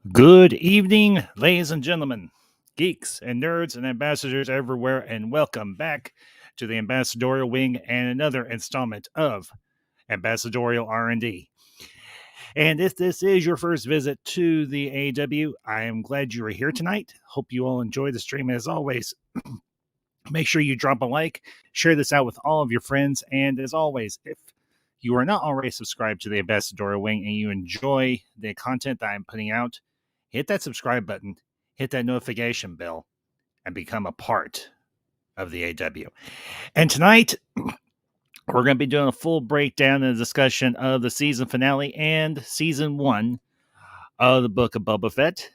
Good evening, ladies and gentlemen, geeks and nerds and ambassadors everywhere, and welcome back to the Ambassadorial Wing and another installment of Ambassadorial R&D. And if this is your first visit to the AW, I am glad you are here tonight. Hope you all enjoy the stream as always. Make sure you drop a like, share this out with all of your friends, and as always, if you are not already subscribed to the Ambassadorial Wing and you enjoy the content that I'm putting out, hit that subscribe button, hit that notification bell, and become a part of the AW. And tonight, we're going to be doing a full breakdown and discussion of the season finale and season 1 of the Book of Boba Fett.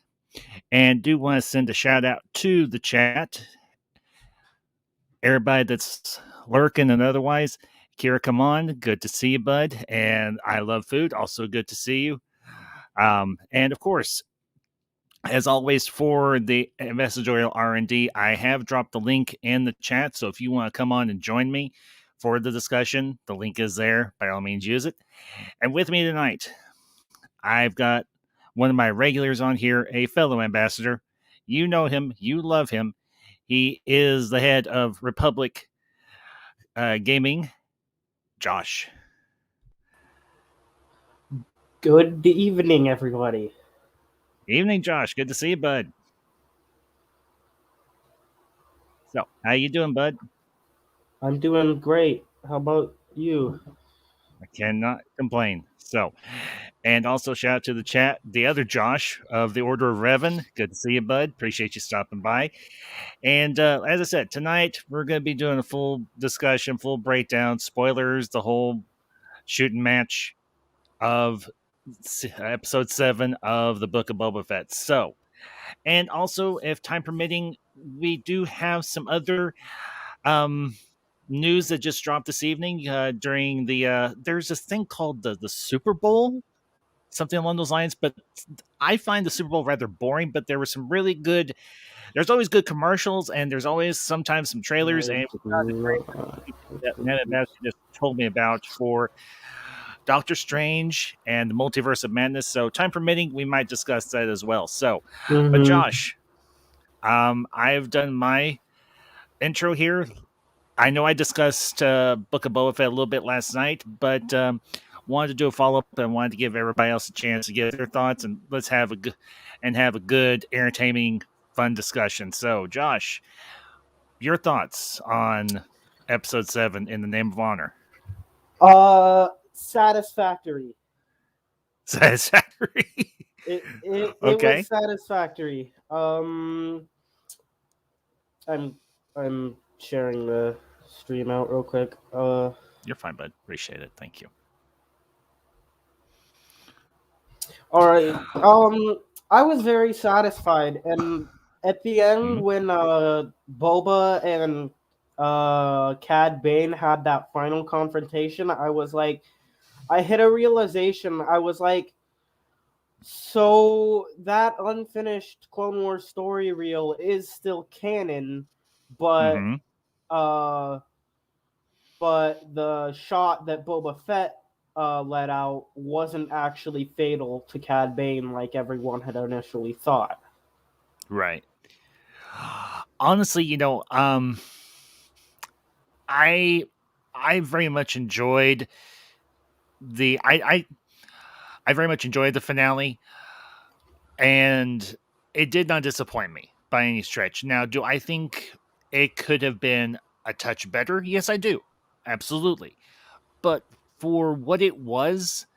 And do want to send a shout out to the chat. Everybody that's lurking and otherwise. Kira, come on. Good to see you, bud. And I love food. Also good to see you. And of course, as always, for the Ambassadorial R&D, I have dropped the link in the chat. So if you want to come on and join me for the discussion, the link is there. By all means, use it. And with me tonight, I've got one of my regulars on here, a fellow ambassador. You know him. You love him. He is the head of Republic Gaming, Josh. Good evening, everybody. Evening, Josh. Good to see you, bud. So, how you doing, bud? I'm doing great. How about you? I cannot complain. So, and also shout out to the chat, the other Josh of the Order of Revan. Good to see you, bud. Appreciate you stopping by. And as I said, tonight we're going to be doing a full discussion, full breakdown, spoilers, the whole shooting match of episode 7 of the Book of Boba Fett. So, and also, if time permitting, we do have some other news that just dropped this evening during the there's this thing called the Super Bowl, something along those lines. But I find the Super Bowl rather boring. But there were some really good. There's always good commercials, and there's always sometimes some trailers. And that Ned just told me about for Doctor Strange and the Multiverse of Madness. So time permitting, we might discuss that as well. So, but Josh, I've done my intro here. I know I discussed Book of Boba Fett a little bit last night, but wanted to do a follow up and wanted to give everybody else a chance to give their thoughts, and let's have a good, entertaining, fun discussion. So, Josh, your thoughts on episode 7 in the Name of Honor? Satisfactory. Satisfactory. It Okay. was satisfactory. I'm sharing the stream out real quick. You're fine, bud. Appreciate it. Thank you. All right. I was very satisfied, and at the end when Boba and Cad Bane had that final confrontation, I was like, I hit a realization. I was like, so that unfinished Clone Wars story reel is still canon, but but the shot that Boba Fett let out wasn't actually fatal to Cad Bane like everyone had initially thought. Right. Honestly, I very much enjoyed I very much enjoyed the finale, and it did not disappoint me by any stretch. Now, do I think it could have been a touch better? Yes, I do. Absolutely. But for what it was,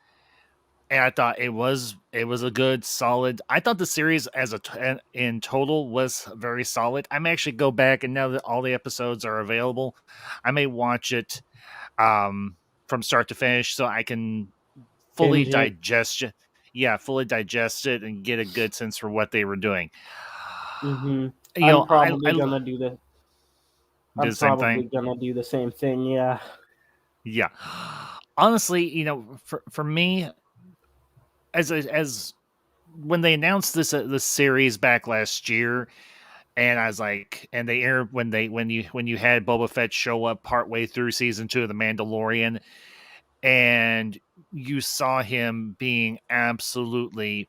and I thought it was a good, solid. I thought the series in total was very solid. I may actually go back, and now that all the episodes are available, I may watch it from start to finish so I can fully digest it. Yeah, fully digest it and get a good sense for what they were doing. I'm probably gonna do the. I'm probably gonna do the same thing. Yeah. Yeah. Honestly, for me, as when they announced this series back last year, and I was like, and they aired when you had Boba Fett show up partway through season 2 of The Mandalorian, and you saw him being absolutely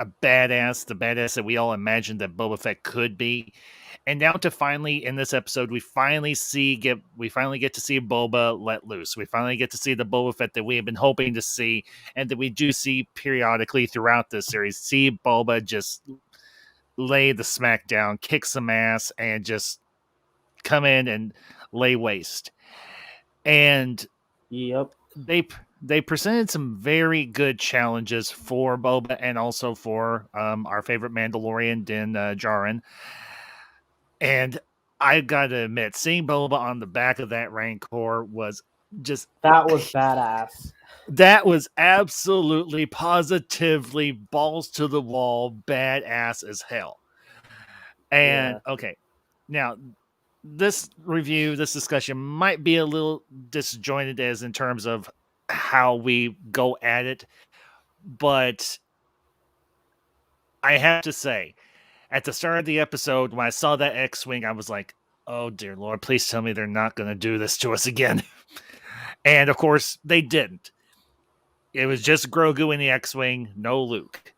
a badass, the badass that we all imagined that Boba Fett could be. And now to finally in this episode, we finally get to see Boba let loose. We finally get to see the Boba Fett that we have been hoping to see, and that we do see periodically throughout this series. See Boba just lay the smack down, kick some ass, and just come in and lay waste. And Yep. they presented some very good challenges for Boba and also for our favorite Mandalorian, Din Djarin. And I gotta admit, seeing Boba on the back of that Rancor was just That was badass. that was absolutely positively balls to the wall, badass as hell. And Yeah. okay, now this discussion might be a little disjointed as in terms of how we go at it, but I have to say, at the start of the episode, when I saw that X-Wing, I was like, oh dear Lord, please tell me they're not going to do this to us again. And of course, they didn't. It was just Grogu in the X-Wing, no Luke.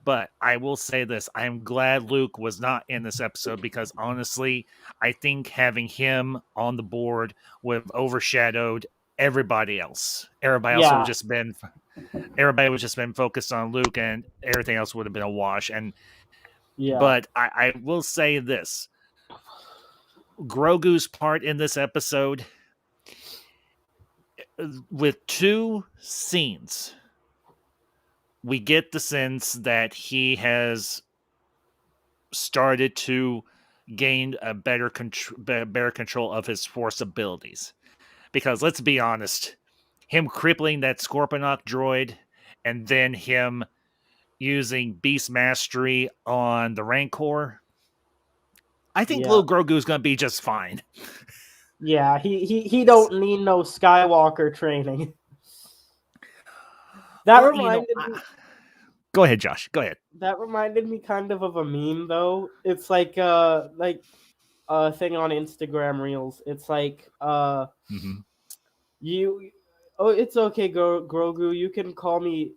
But I will say this, I'm glad Luke was not in this episode because honestly, I think having him on the board would have overshadowed everybody else. Everybody would Yeah. just been focused on Luke, and everything else would have been a wash. Yeah. But I will say this. Grogu's part in this episode, with 2 scenes, we get the sense that he has started to gain a better control of his Force abilities. Because let's be honest, him crippling that Scorponok droid and then him using Beast Mastery on the Rancor, I think Yeah. little Grogu's going to be just fine. Yeah, he don't need no Skywalker training. That Well, reminded me. Go ahead, Josh. Go ahead. That reminded me kind of a meme though. It's like a thing on Instagram Reels. It's like Mm-hmm. you. Oh, it's okay, Grogu. You can call me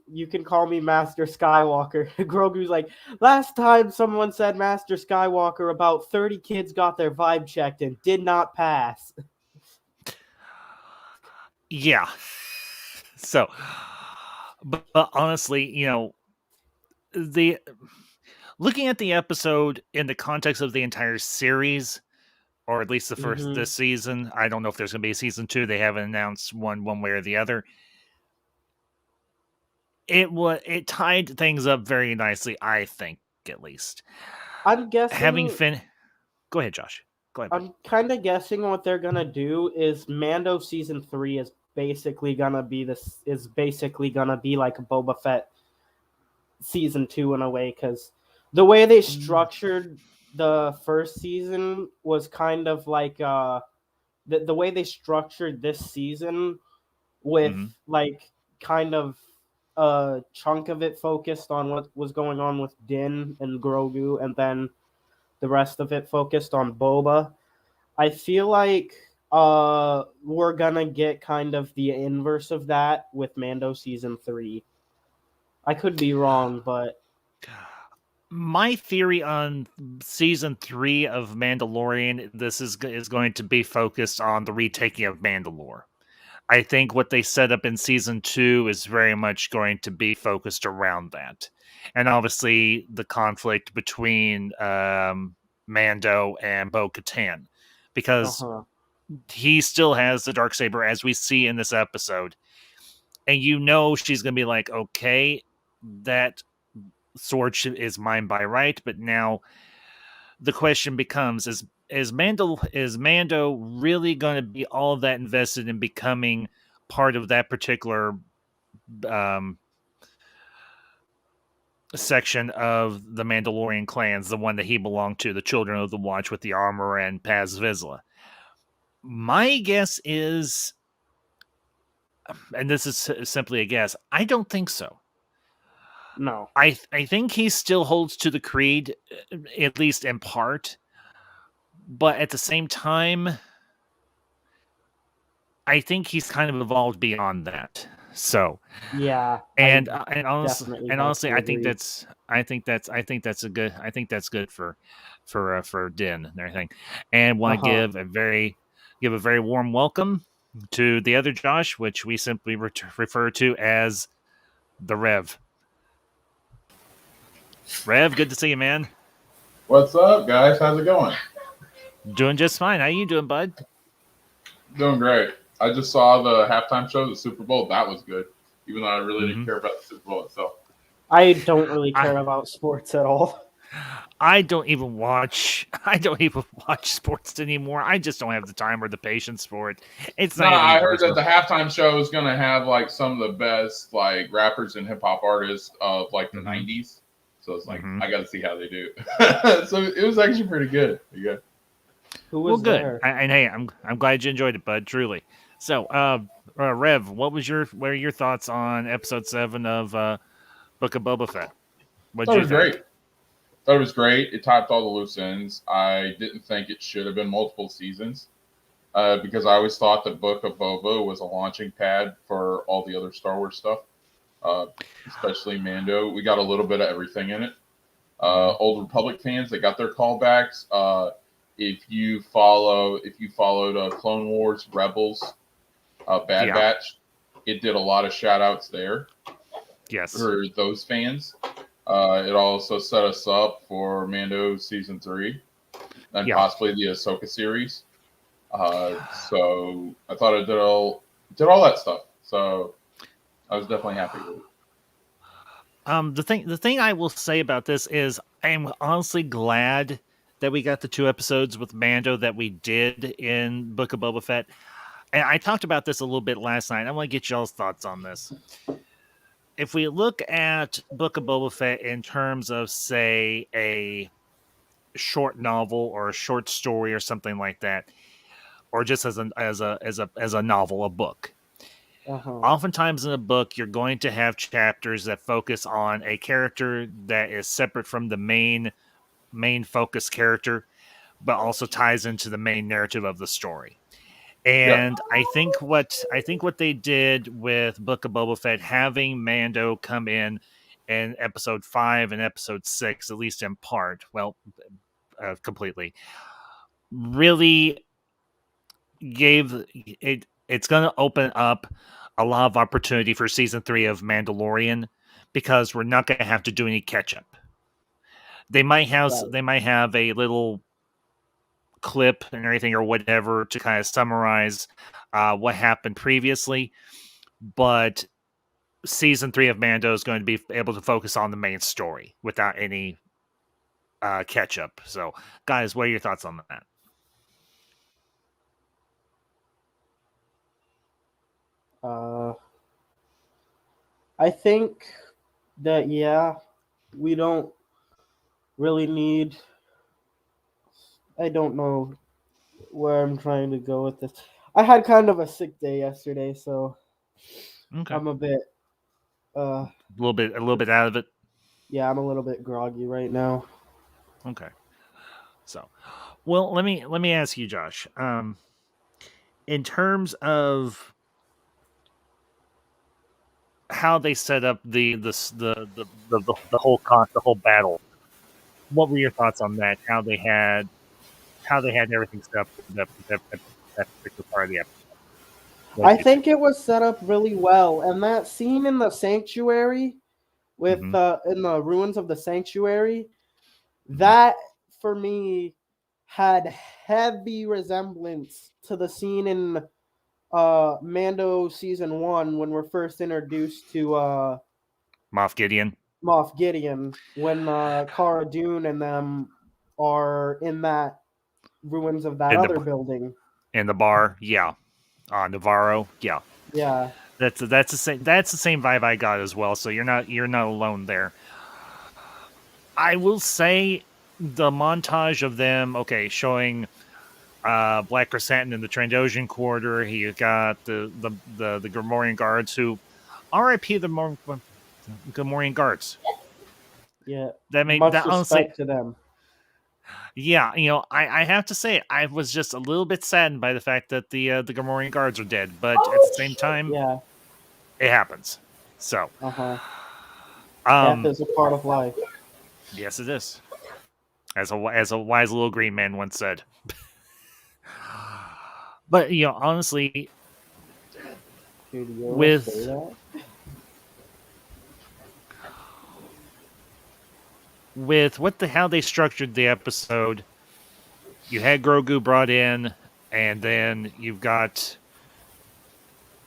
Master Skywalker. Grogu's like, last time someone said Master Skywalker, about 30 kids got their vibe checked and did not pass. Yeah. So, but honestly, the looking at the episode in the context of the entire series, or at least the first this season, I don't know if there's going to be a season 2. They haven't announced one way or the other. It tied things up very nicely, I think, at least. I'm guessing. Go ahead, Josh. Go ahead. I'm kind of guessing what they're gonna do is Mando season 3 is basically gonna be like a Boba Fett season 2 in a way, because the way they structured the first season was kind of like the way they structured this season with like kind of a chunk of it focused on what was going on with Din and Grogu, and then the rest of it focused on Boba. I feel like we're gonna get kind of the inverse of that with Mando season 3. I could be wrong, but my theory on season 3 of Mandalorian, this is going to be focused on the retaking of Mandalore. I think what they set up in season 2 is very much going to be focused around that. And obviously the conflict between Mando and Bo-Katan, because he still has the Darksaber, as we see in this episode. And she's going to be like, okay, that sword is mine by right, but now the question becomes, is Mando really going to be all that invested in becoming part of that particular section of the Mandalorian clans, the one that he belonged to, the Children of the Watch with the armor and Paz Vizsla? My guess is, and this is simply a guess, I don't think so. No. I think he still holds to the creed, at least in part. But at the same time, I think he's kind of evolved beyond that. So, Yeah, I and honestly, definitely have to I think agree. that's good for Din and everything. And want Uh to huh. give a very warm welcome to the other Josh, which we simply refer to as the Rev. Rev, good to see you, man. What's up, guys? How's it going? Doing just fine. How you doing, bud? Doing great. I just saw the halftime show, the Super Bowl. That was good, even though I really didn't Mm-hmm. care about the Super Bowl itself. I don't really care I about sports at all. I don't even watch. I don't even watch sports anymore. I just don't have the time or the patience for it. It's No, not even I heard worth that it. the halftime show is gonna have like some of the best like rappers and hip hop artists of like the Mm-hmm. '90s. So it's like Mm-hmm. I got to see how they do. So it was actually pretty good. Yeah. Who Well, was good. there? And hey, I'm glad you enjoyed it, bud. Truly. So, Rev, what are your thoughts on episode 7 of Book of Boba Fett? What'd Thought it you was great. think? Thought it was great. It topped all the loose ends. I didn't think it should have been multiple seasons. Because I always thought the Book of Boba was a launching pad for all the other Star Wars stuff, uh, especially Mando. We got a little bit of everything in it. Mm-hmm. Old Republic fans, they got their callbacks. If you followed Clone Wars, Rebels, Bad Yeah. Batch, it did a lot of shout outs there Yes. for those fans. It also set us up for Mando season 3 and Yeah. possibly the Ahsoka series. So I thought it did all that stuff. So I was definitely happy with it. The thing I will say about this is I'm honestly glad that we got the 2 episodes with Mando that we did in Book of Boba Fett. And I talked about this a little bit last night. I want to get y'all's thoughts on this. If we look at Book of Boba Fett in terms of, say, a short novel or a short story or something like that, or just as a novel, a book. Uh huh. Oftentimes in a book, you're going to have chapters that focus on a character that is separate from the main focus character, but also ties into the main narrative of the story. Yeah, And I think what they did with Book of Boba Fett, having Mando come in episode 5 and episode 6, at least in part, well, completely, really gave it. It's going to open up a lot of opportunity for season 3 of Mandalorian because we're not going to have to do any catch up. Right. They might have a little clip and everything or whatever to kind of summarize what happened previously, but season 3 of Mando is going to be able to focus on the main story without any catch up. So, guys, what are your thoughts on that? Uh, I think that yeah, we don't really need. I don't know where I'm trying to go with this. I had kind of a sick day yesterday, so Okay, I'm a bit. a little bit out of it. Yeah, I'm a little bit groggy right now. Okay, so well, let me ask you, Josh. In terms of how they set up the whole battle, what were your thoughts on that? How they had everything set up for that particular part of the episode. What I did you think? think it was set up really well, and that scene in the sanctuary with Mm-hmm. in the ruins of the sanctuary, Mm-hmm. that for me had heavy resemblance to the scene in Mando season 1 when we're first introduced to Moff Gideon Moff Gideon when Cara Dune and them are in that ruins of that in other building. the bar, yeah. Navarro, yeah. Yeah. That's the same vibe I got as well. So you're not alone there. I will say the montage of them, okay, showing Black Chrysanthemum in the Trandoshan corridor. He got the Gamorrean guards who R.I.P. the Gamorrean guards. Yeah. That made Much that honestly, respect to them. yeah. You know, I have to say I was just a little bit saddened by the fact that the Gamorrean guards are dead, but at the same time, Yeah. it happens. So, Uh-huh. Death is a part of life. yes, it is. As a wise little green man once said. But honestly, Dude, you really say with that? how they structured the episode, you had Grogu brought in, and then you've got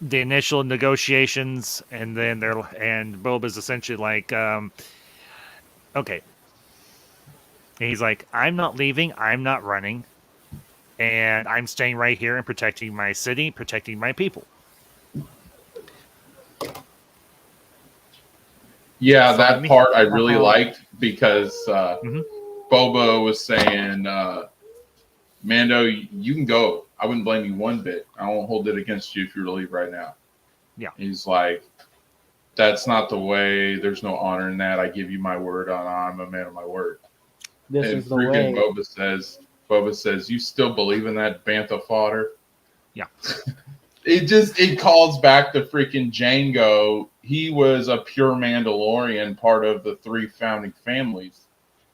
the initial negotiations, and then Boba's essentially like, okay, and he's like, I'm not leaving, I'm not running, and I'm staying right here and protecting my city, protecting my people. Yeah, Fine with that me. part I really liked because Mm-hmm. Boba was saying, Mando, you can go. I wouldn't blame you one bit. I won't hold it against you if you were to leave right now. Yeah. He's like, that's not the way. There's no honor in that. I give you my word on I'm a man of my word. This And is the freaking way. Boba says, you still believe in that bantha fodder? Yeah. It calls back to freaking Django. He was a pure Mandalorian, part of the 3 founding families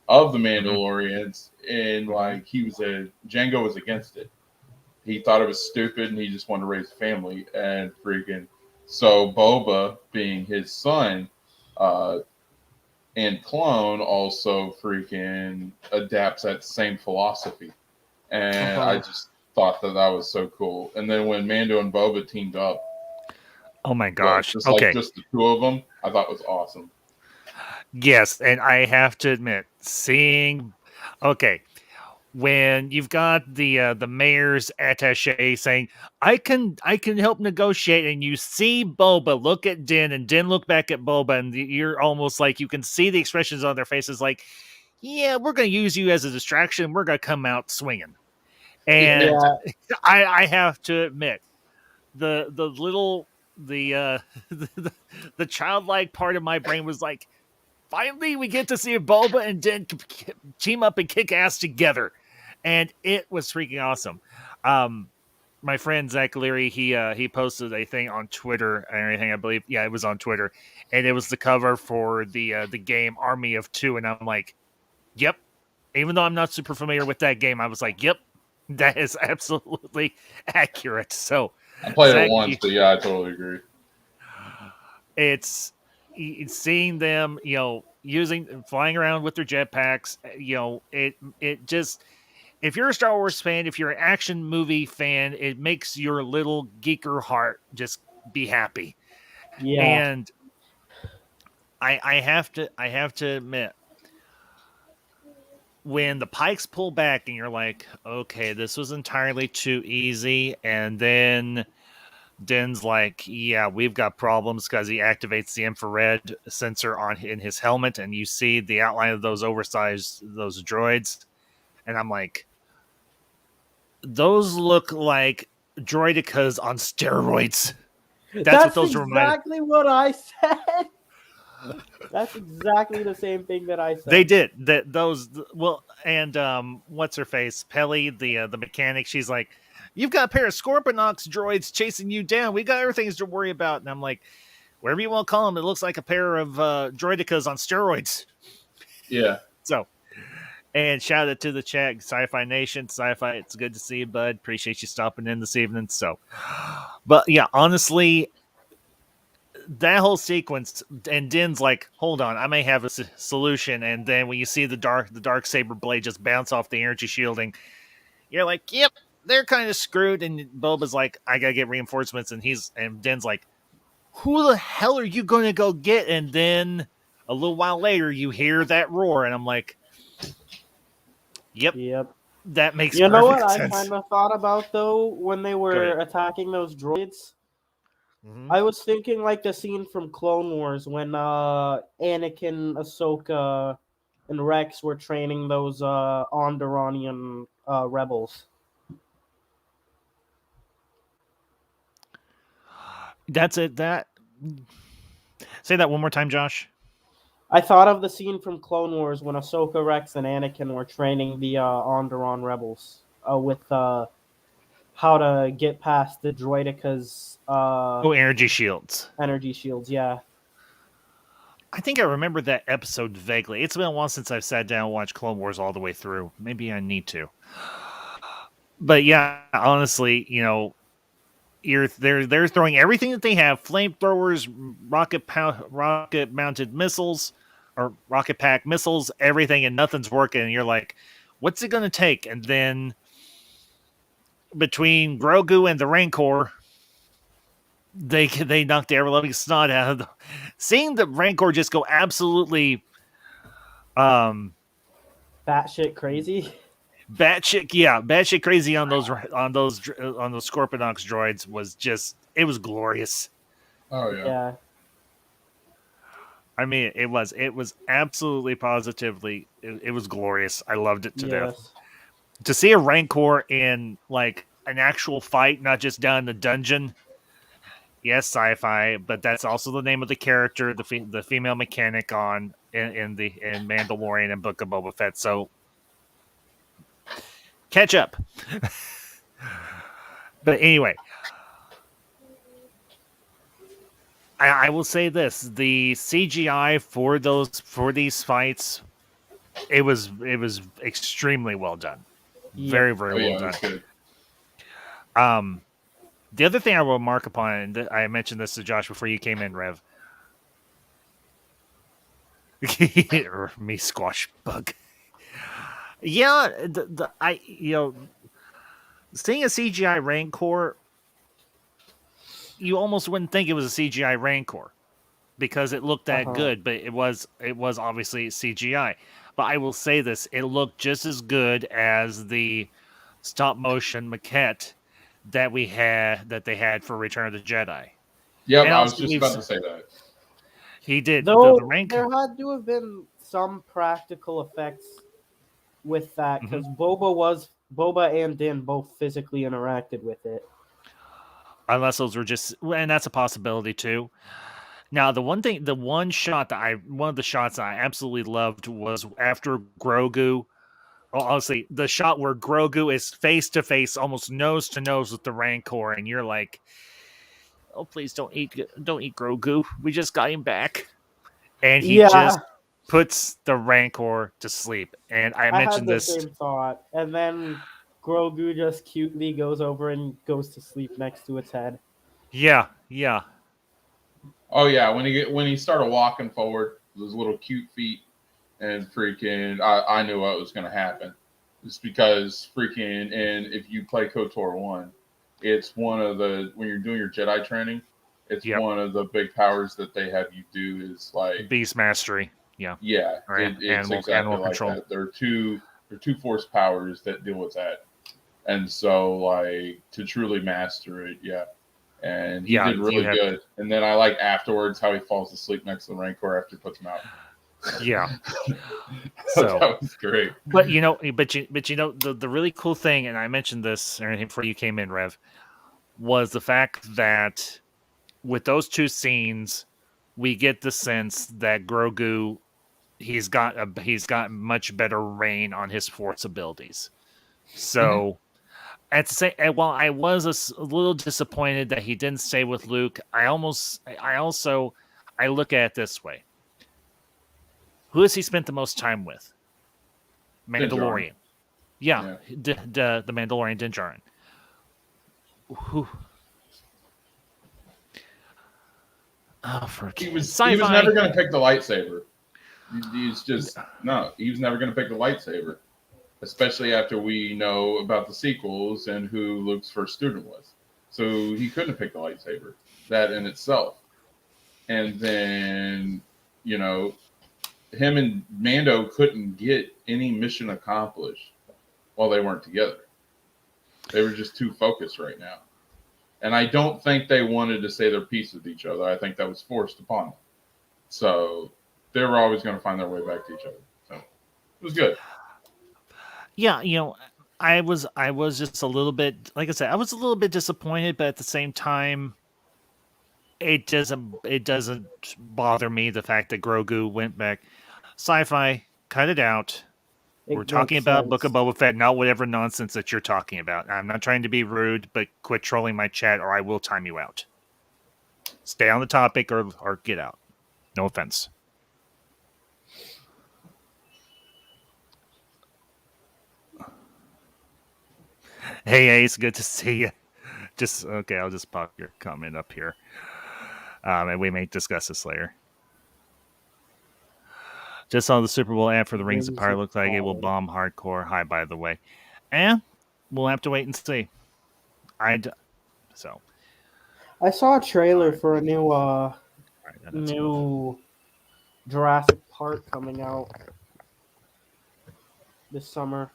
of the Mandalorians, and like Django was against it. He thought it was stupid, and he just wanted to raise a family. And freaking so Boba, being his son, and clone, also freaking adapts that same philosophy. And I just thought that was so cool. And then when Mando and Boba teamed up, Oh my gosh. just Okay. like just the 2 of them, I thought was awesome. Yes, and I have to admit, when you've got the mayor's attaché saying, I can help negotiate," and you see Boba look at Din and Din look back at Boba, and you're almost like you can see the expressions on their faces, like, yeah, we're going to use you as a distraction. We're going to come out swinging. And Yeah. I have to admit, the little the childlike part of my brain was like, finally we get to see Boba and Din team up and kick ass together, and it was freaking awesome. My friend Zach Leary, he posted a thing on Twitter and everything, I believe. Yeah, it was on Twitter, and it was the cover for the game Army of Two, and I'm like, yep. Even though I'm not super familiar with that game, I was like, yep, that is absolutely accurate. So, I played Zach, it once, but yeah, I totally agree. it's seeing them, flying around with their jetpacks. It just, if you're a Star Wars fan, if you're an action movie fan, it makes your little geeker heart just be happy. Yeah. And I have to admit, when the Pikes pull back and you're like, okay, this was entirely too easy, and then Din's like, yeah, we've got problems, because he activates the infrared sensor in his helmet, and you see the outline of those droids, and I'm like, those look like droidicas on steroids. That's what those remind. Exactly what I said. That's exactly the same thing that I said. They did that. And what's her face? Pelly, the mechanic. She's like, "You've got a pair of Scorponok droids chasing you down. We got other things to worry about." And I'm like, whatever you want to call them, it looks like a pair of droidicas on steroids. Yeah. So, and shout out to the chat, Sci-Fi Nation, Sci-Fi. It's good to see you, bud. Appreciate you stopping in this evening. So, but yeah, honestly, that whole sequence, and Din's like, hold on, I may have a solution. And then when you see the dark saber blade just bounce off the energy shielding, you're like, yep, they're kind of screwed. And Boba's like, I gotta get reinforcements, and Din's like, who the hell are you gonna go get? And then a little while later you hear that roar, and I'm like, yep. That makes You know what sense. I kind of thought about, though, when they were attacking those droids? Mm-hmm. I was thinking like the scene from Clone Wars when Anakin, Ahsoka, and Rex were training those Onderonian rebels. That's it. Say that one more time, Josh. I thought of the scene from Clone Wars when Ahsoka, Rex, and Anakin were training the Onderon rebels with how to get past the droideca's energy shields. energy shields. Yeah. I think I remember that episode vaguely. It's been a while since I've sat down and watched Clone Wars all the way through. Maybe I need to. But yeah, honestly, they're throwing everything that they have: flamethrowers, rocket mounted missiles, or rocket pack missiles, everything, and nothing's working. And you're like, what's it going to take? And then between Grogu and the Rancor, they knocked the ever loving snot out of them. Seeing the Rancor just go absolutely Batshit crazy. batshit crazy on those Scorponok droids was it was glorious. Oh yeah. Yeah. I mean, it was absolutely positively it was glorious. I loved it to death. To see a Rancor in like an actual fight, not just down in the dungeon. Yes, sci-fi, but that's also the name of the character, the female mechanic in Mandalorian and Book of Boba Fett. So catch up. But anyway, I will say this: the CGI for these fights, it was extremely well done, very well done. Good. The other thing I will remark upon, and I mentioned this to Josh before you came in, Rev. Me squash bug. Yeah, seeing a CGI Rancor, you almost wouldn't think it was a CGI Rancor because it looked that good, but it was obviously CGI. But I will say this: it looked just as good as the stop motion maquette that they had for Return of the Jedi. Yep, I was just about to say that. He did. Though the rank... there had to have been some practical effects with that because Boba and Din both physically interacted with it. Unless those were just, and that's a possibility too. Now, one of the shots that I absolutely loved was after Grogu. Well, honestly, the shot where Grogu is face to face, almost nose to nose with the Rancor, and you're like, "Oh, please don't eat Grogu. We just got him back," and he just puts the Rancor to sleep. And I mentioned had the this same thought, and then Grogu just cutely goes over and goes to sleep next to its head. Yeah. Oh yeah, when he started walking forward, those little cute feet, and freaking, I knew what was going to happen. Just because freaking, and if you play KOTOR 1, it's one of the, when you're doing your Jedi training, it's one of the big powers that they have you do is like Beast Mastery. Yeah. Yeah. It's exactly like control. That. There are two force powers that deal with that. And so like to truly master it, And he did really good. And then I like afterwards how he falls asleep next to the Rancor after he puts him out. Yeah. So that was great. But the really cool thing, and I mentioned this before you came in, Rev, was the fact that with those two scenes, we get the sense that Grogu, he's got much better reign on his Force abilities. So at the same, while I was a little disappointed that he didn't stay with Luke, I look at it this way. Who has he spent the most time with? Mandalorian. Yeah. The Mandalorian Din Djarin. Who? He was never going to pick the lightsaber. He's never going to pick the lightsaber, especially after we know about the sequels and who Luke's first student was. So he couldn't have picked the lightsaber. That in itself, and then him and Mando couldn't get any mission accomplished while they weren't together. They were just too focused right now. And I don't think they wanted to say their piece with each other. I think that was forced upon them. So they were always going to find their way back to each other. So it was good. Yeah, I was just a little bit, like I said, I was a little bit disappointed, but at the same time, it doesn't bother me the fact that Grogu went back. Sci-fi, cut it out. We're It talking makes about Book of sense. Boba Fett, not whatever nonsense that you're talking about. I'm not trying to be rude, but quit trolling my chat or I will time you out. Stay on the topic or get out. No offense. Hey, Ace, good to see you. I'll just pop your comment up here. And we may discuss this later. Just saw the Super Bowl ad for the Rings of Power. Looks like it will bomb hardcore. Hi, by the way. And we'll have to wait and see. I saw a trailer for a new new new Jurassic Park coming out this summer.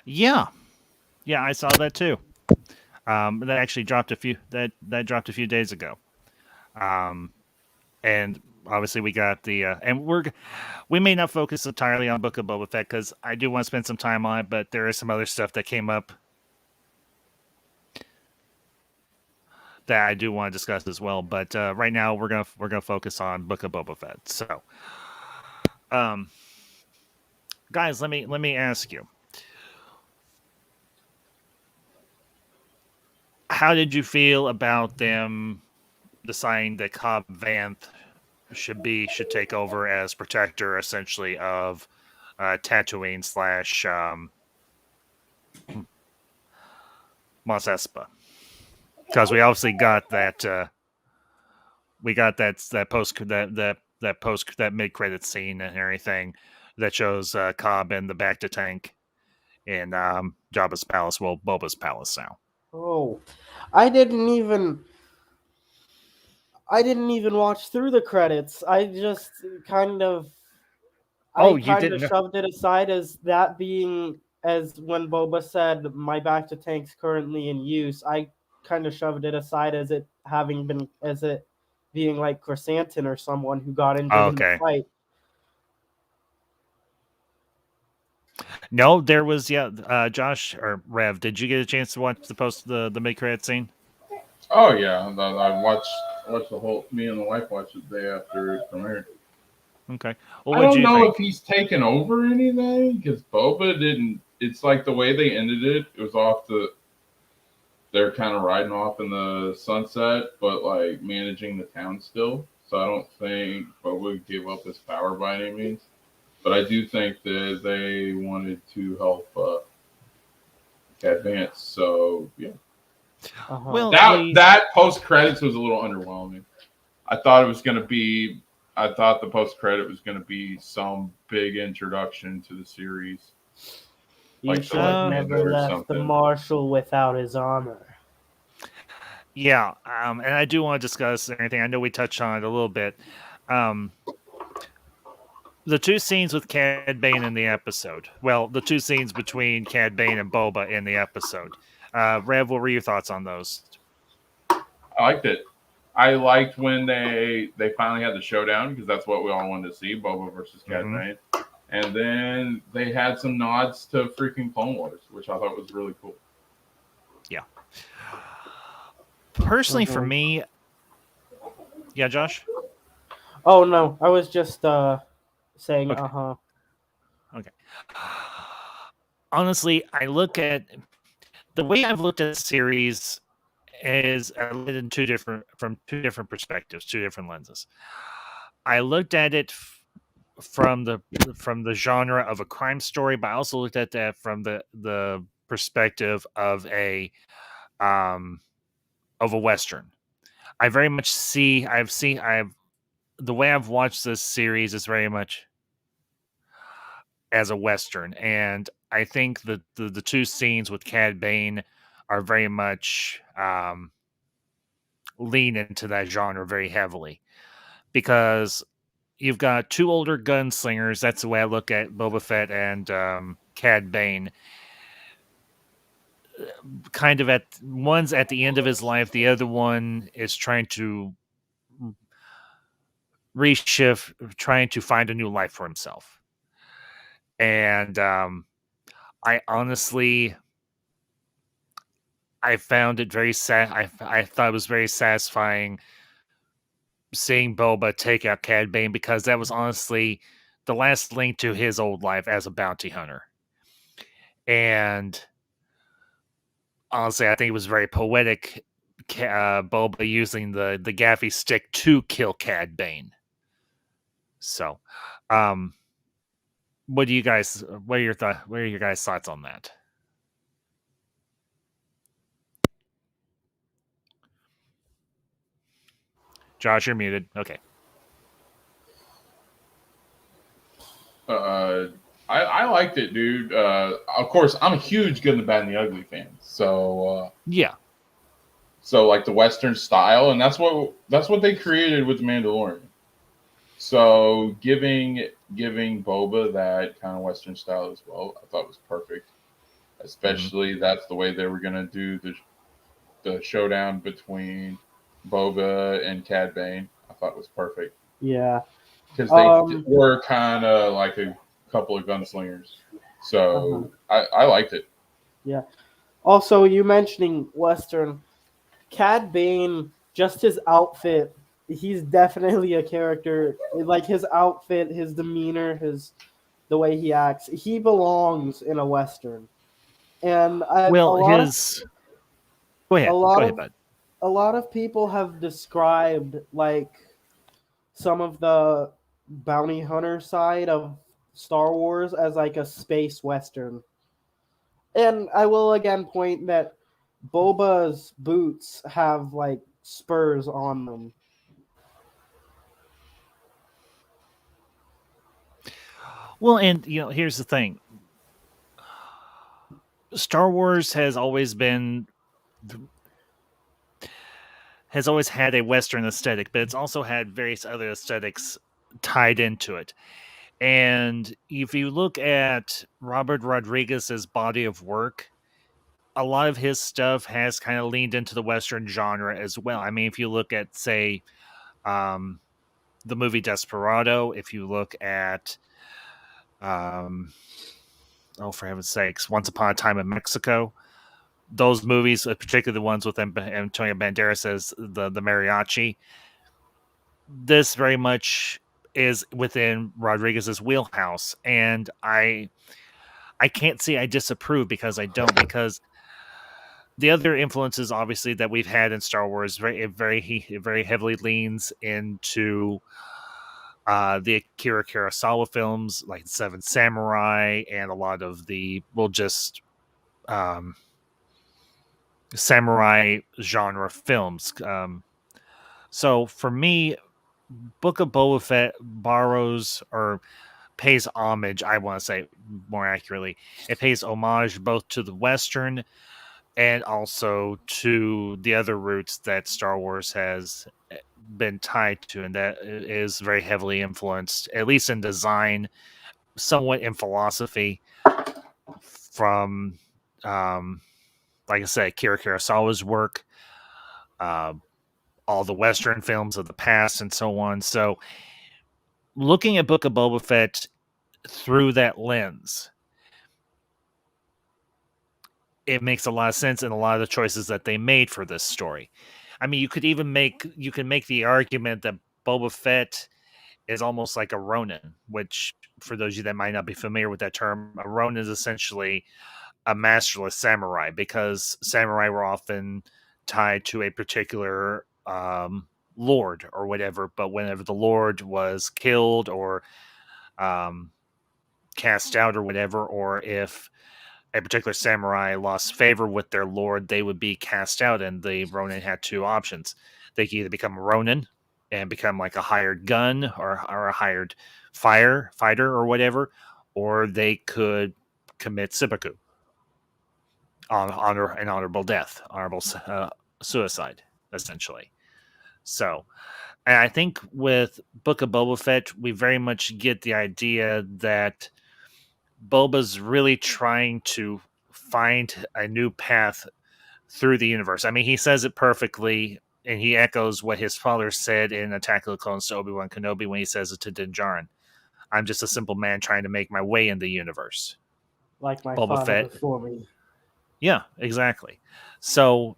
Yeah, I saw that too. That actually dropped a few that dropped a few days ago. And obviously we got the and we may not focus entirely on Book of Boba Fett because I do want to spend some time on it, but there is some other stuff that came up that I do want to discuss as well. But right now we're gonna focus on Book of Boba Fett. So, guys, let me ask you, how did you feel about them deciding that Cobb Vanth should take over as protector, essentially, of Tatooine / Mos Espa? Because we obviously got that that mid credit scene and everything that shows Cobb in the Bacta tank in Jabba's palace, well, Boba's palace now. Oh, I didn't even watch through the credits. I just kind of shoved it aside as that being as when Boba said my Bacta tank's currently in use. I kind of shoved it aside as it being like Chrysanthemum or someone who got injured in the fight. No, there was Josh or Rev. Did you get a chance to watch the mid credit scene? Oh yeah, I watched the whole. Me and the wife watched it the day after it premiered. Okay. Well, I don't know if he's taken over anything because Boba didn't. It's like the way they ended it. It was off they're kind of riding off in the sunset, but like managing the town still. So I don't think Boba gave up his power by any means. But I do think that they wanted to help Cad Vance. So yeah. Uh-huh. Well, that post credits was a little underwhelming. I thought the post credit was going to be some big introduction to the series. You should have never left the Marshal without his armor. Yeah, and I do want to discuss anything. I know we touched on it a little bit. The two scenes with Cad Bane in the episode. Well, the two scenes between Cad Bane and Boba in the episode. Rev, what were your thoughts on those? I liked it. I liked when they finally had the showdown because that's what we all wanted to see, Boba versus Cad Bane. And then they had some nods to freaking Clone Wars, which I thought was really cool. Yeah. Personally, for me... Yeah, Josh? Oh, no. I was just saying, okay. Okay. Honestly, I look at... The way I've looked at the series is in two different perspectives, two different lenses. I looked at it from the genre of a crime story, but I also looked at that from the perspective of a Western. I very much the way I've watched this series is very much as a Western, and I think the two scenes with Cad Bane are very much lean into that genre very heavily because you've got two older gunslingers. That's the way I look at Boba Fett and Cad Bane. Kind of one's at the end of his life. The other one is trying to reshift, trying to find a new life for himself. And I honestly, I found it very sad. I thought it was very satisfying seeing Boba take out Cad Bane because that was honestly the last link to his old life as a bounty hunter. And honestly, I think it was very poetic, Boba using the gaffy stick to kill Cad Bane. So, what are your guys' thoughts on that? Josh, you're muted. Okay. I liked it, dude. Of course, I'm a huge Good, the Bad, and the Ugly fan. So yeah. So like the Western style, and that's what they created with the Mandalorian. So giving Boba that kind of Western style as well, I thought was perfect. Especially that's the way they were gonna do the showdown between Boba and Cad Bane. I thought was perfect. Yeah. Because they were kind of like a couple of gunslingers. So I liked it. Yeah. Also, you mentioning Western, Cad Bane, just his outfit, he's definitely a character. Like his outfit, his demeanor, the way he acts, he belongs in a Western. And Go ahead, bud. A lot of people have described like some of the bounty hunter side of Star Wars as like a space Western. And I will again point that Boba's boots have like spurs on them. Well, and here's the thing. Star Wars has always had a Western aesthetic, but it's also had various other aesthetics tied into it. And if you look at Robert Rodriguez's body of work, a lot of his stuff has kind of leaned into the Western genre as well. I mean, if you look at, say, the movie Desperado, if you look at, for heaven's sakes, Once Upon a Time in Mexico, those movies, particularly the ones with Antonio Banderas as the mariachi, this very much is within Rodriguez's wheelhouse, and I can't say I disapprove because I don't, because the other influences obviously that we've had in Star Wars very heavily leans into the Akira Kurosawa films like Seven Samurai and a lot of the samurai genre films. So for me, Book of Boba Fett borrows or pays homage, I want to say more accurately, it pays homage both to the Western and also to the other roots that Star Wars has been tied to, and that is very heavily influenced, at least in design, somewhat in philosophy, from, like I said, Akira Kurosawa's work, all the Western films of the past, and so on. So, looking at Book of Boba Fett through that lens, it makes a lot of sense in a lot of the choices that they made for this story. I mean, you can make the argument that Boba Fett is almost like a Ronin, which, for those of you that might not be familiar with that term, a Ronin is essentially a masterless samurai, because samurai were often tied to a particular lord or whatever. But whenever the lord was killed or cast out or whatever, or if a particular samurai lost favor with their lord, they would be cast out, and the Ronin had two options. They could either become a Ronin and become like a hired gun or a hired fighter or whatever, or they could commit seppuku, an honorable death, honorable suicide, essentially. So, and I think with Book of Boba Fett, we very much get the idea that Boba's really trying to find a new path through the universe. I mean, he says it perfectly, and he echoes what his father said in Attack of the Clones to Obi-Wan Kenobi when he says it to Din Djarin. I'm just a simple man trying to make my way in the universe. Like my Boba father Fett. before me. Yeah, exactly. So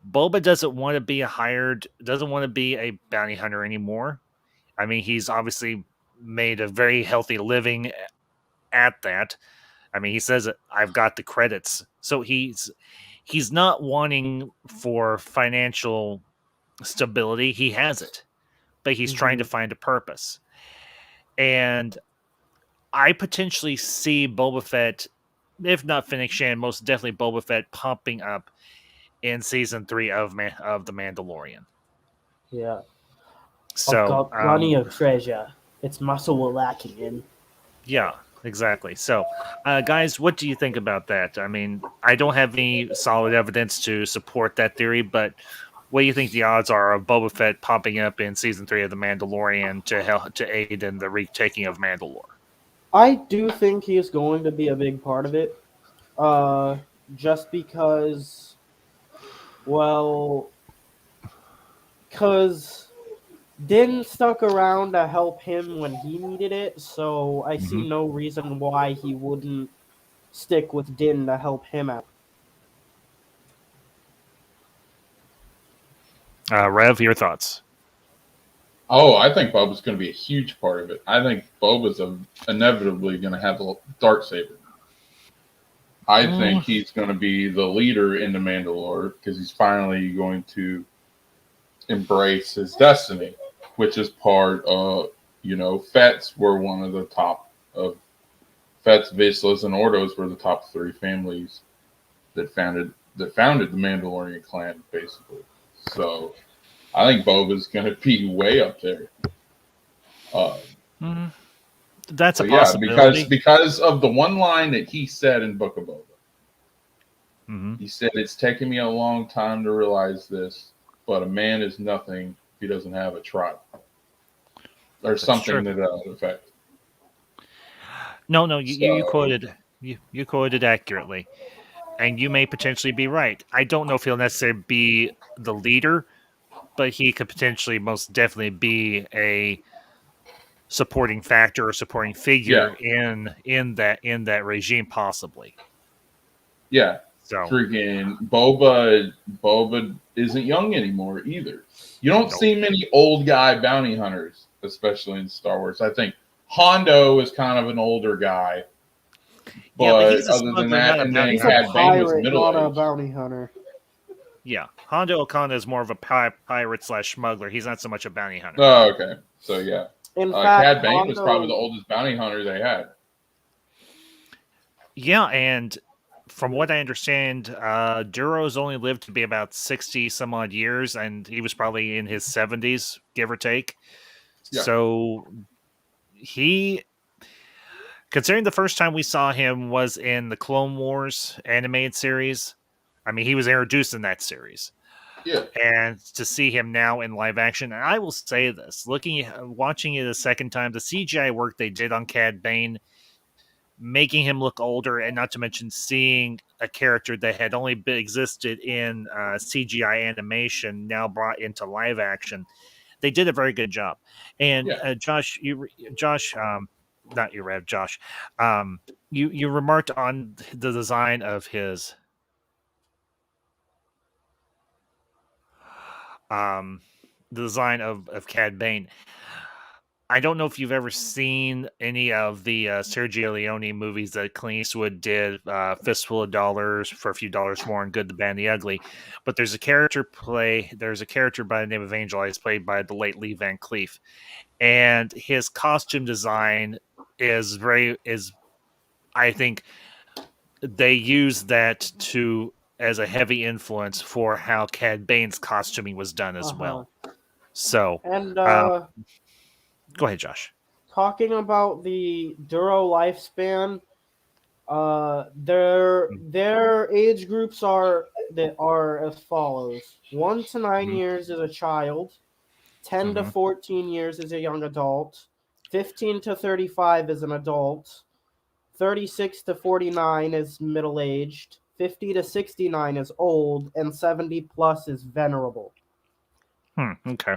Boba doesn't want to be a bounty hunter anymore. I mean, he's obviously made a very healthy living at that. I mean, he says, "I've got the credits," so he's not wanting for financial stability. He has it, but he's trying to find a purpose. And I potentially see Boba Fett, if not Fennec Shan, most definitely Boba Fett popping up in season 3 of The Mandalorian. Yeah. So I've got plenty of treasure. It's muscle we're lacking in. Yeah, exactly. So, guys, what do you think about that? I mean, I don't have any solid evidence to support that theory, but what do you think the odds are of Boba Fett popping up in season 3 of The Mandalorian to aid in the retaking of Mandalore? I do think he's going to be a big part of it. Just because, well, because Din stuck around to help him when he needed it, so I see no reason why he wouldn't stick with Din to help him out. Rev, your thoughts? Oh, I think Boba's going to be a huge part of it. I think Boba's inevitably going to have a darksaber. I think he's going to be the leader in the Mandalore because he's finally going to embrace his destiny, which is part of, Fett's were one of the top of Fett's, Vizslas, and Ordos were the top 3 families that founded the Mandalorian clan, basically. So I think Boba's going to be way up there. That's a possibility. Because of the one line that he said in Book of Boba. He said, "It's taken me a long time to realize this, but a man is nothing if he doesn't have a tribe." Or that's something true. To that effect. No, you quoted accurately. And you may potentially be right. I don't know if he'll necessarily be the leader, but he could potentially most definitely be a supporting factor or supporting figure in that regime, possibly. Yeah. So freaking Boba isn't young anymore either. You don't see many old guy bounty hunters, especially in Star Wars. I think Hondo is kind of an older guy. But he's a other than that, and then he's a pirate, not a bounty hunter. Yeah, Hondo Okanda is more of a pirate / smuggler. He's not so much a bounty hunter. Oh, okay. So, yeah. In fact, Cad Bane was probably the oldest bounty hunter they had. Yeah, and from what I understand, Duro's only lived to be about 60 some odd years, and he was probably in his 70s, give or take. Yeah. So considering the first time we saw him was in the Clone Wars animated series, I mean, he was introduced in that series. Yeah. And to see him now in live action, and I will say this, watching it a second time, the CGI work they did on Cad Bane, making him look older, and not to mention seeing a character that had only existed in CGI animation now brought into live action, they did a very good job. And Josh, not you, Rev, Josh. You remarked on the design of his the design of Cad Bane. I don't know if you've ever seen any of the Sergio Leone movies that Clint Eastwood did, Fistful of Dollars, For a Few Dollars More, and Good, the Bad, and the Ugly. But there's a character by the name of Angel Eyes, played by the late Lee Van Cleef. And his costume design is I think they use that as a heavy influence for how Cad Bane's costuming was done as well. So, and go ahead, Josh. Talking about the Duro lifespan, their age groups are as follows: 1 to 9 years is a child, 10 to 14 years is a young adult, 15 to 35 is an adult, 36 to 49 is middle-aged, 50 to 69 is old, and 70 plus is venerable. Okay.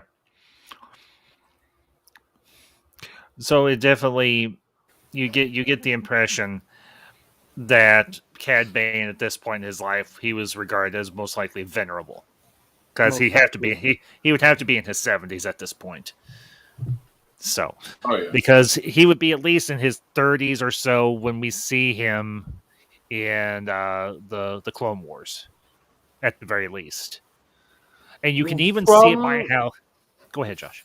So it definitely, you get the impression that Cad Bane at this point in his life, he was regarded as most likely venerable, because he would have to be in his 70s at this point. So, Oh yeah. because he would be at least in his 30s or so when we see him in the Clone Wars, at the very least. And you can even see it by From how. Go ahead, Josh.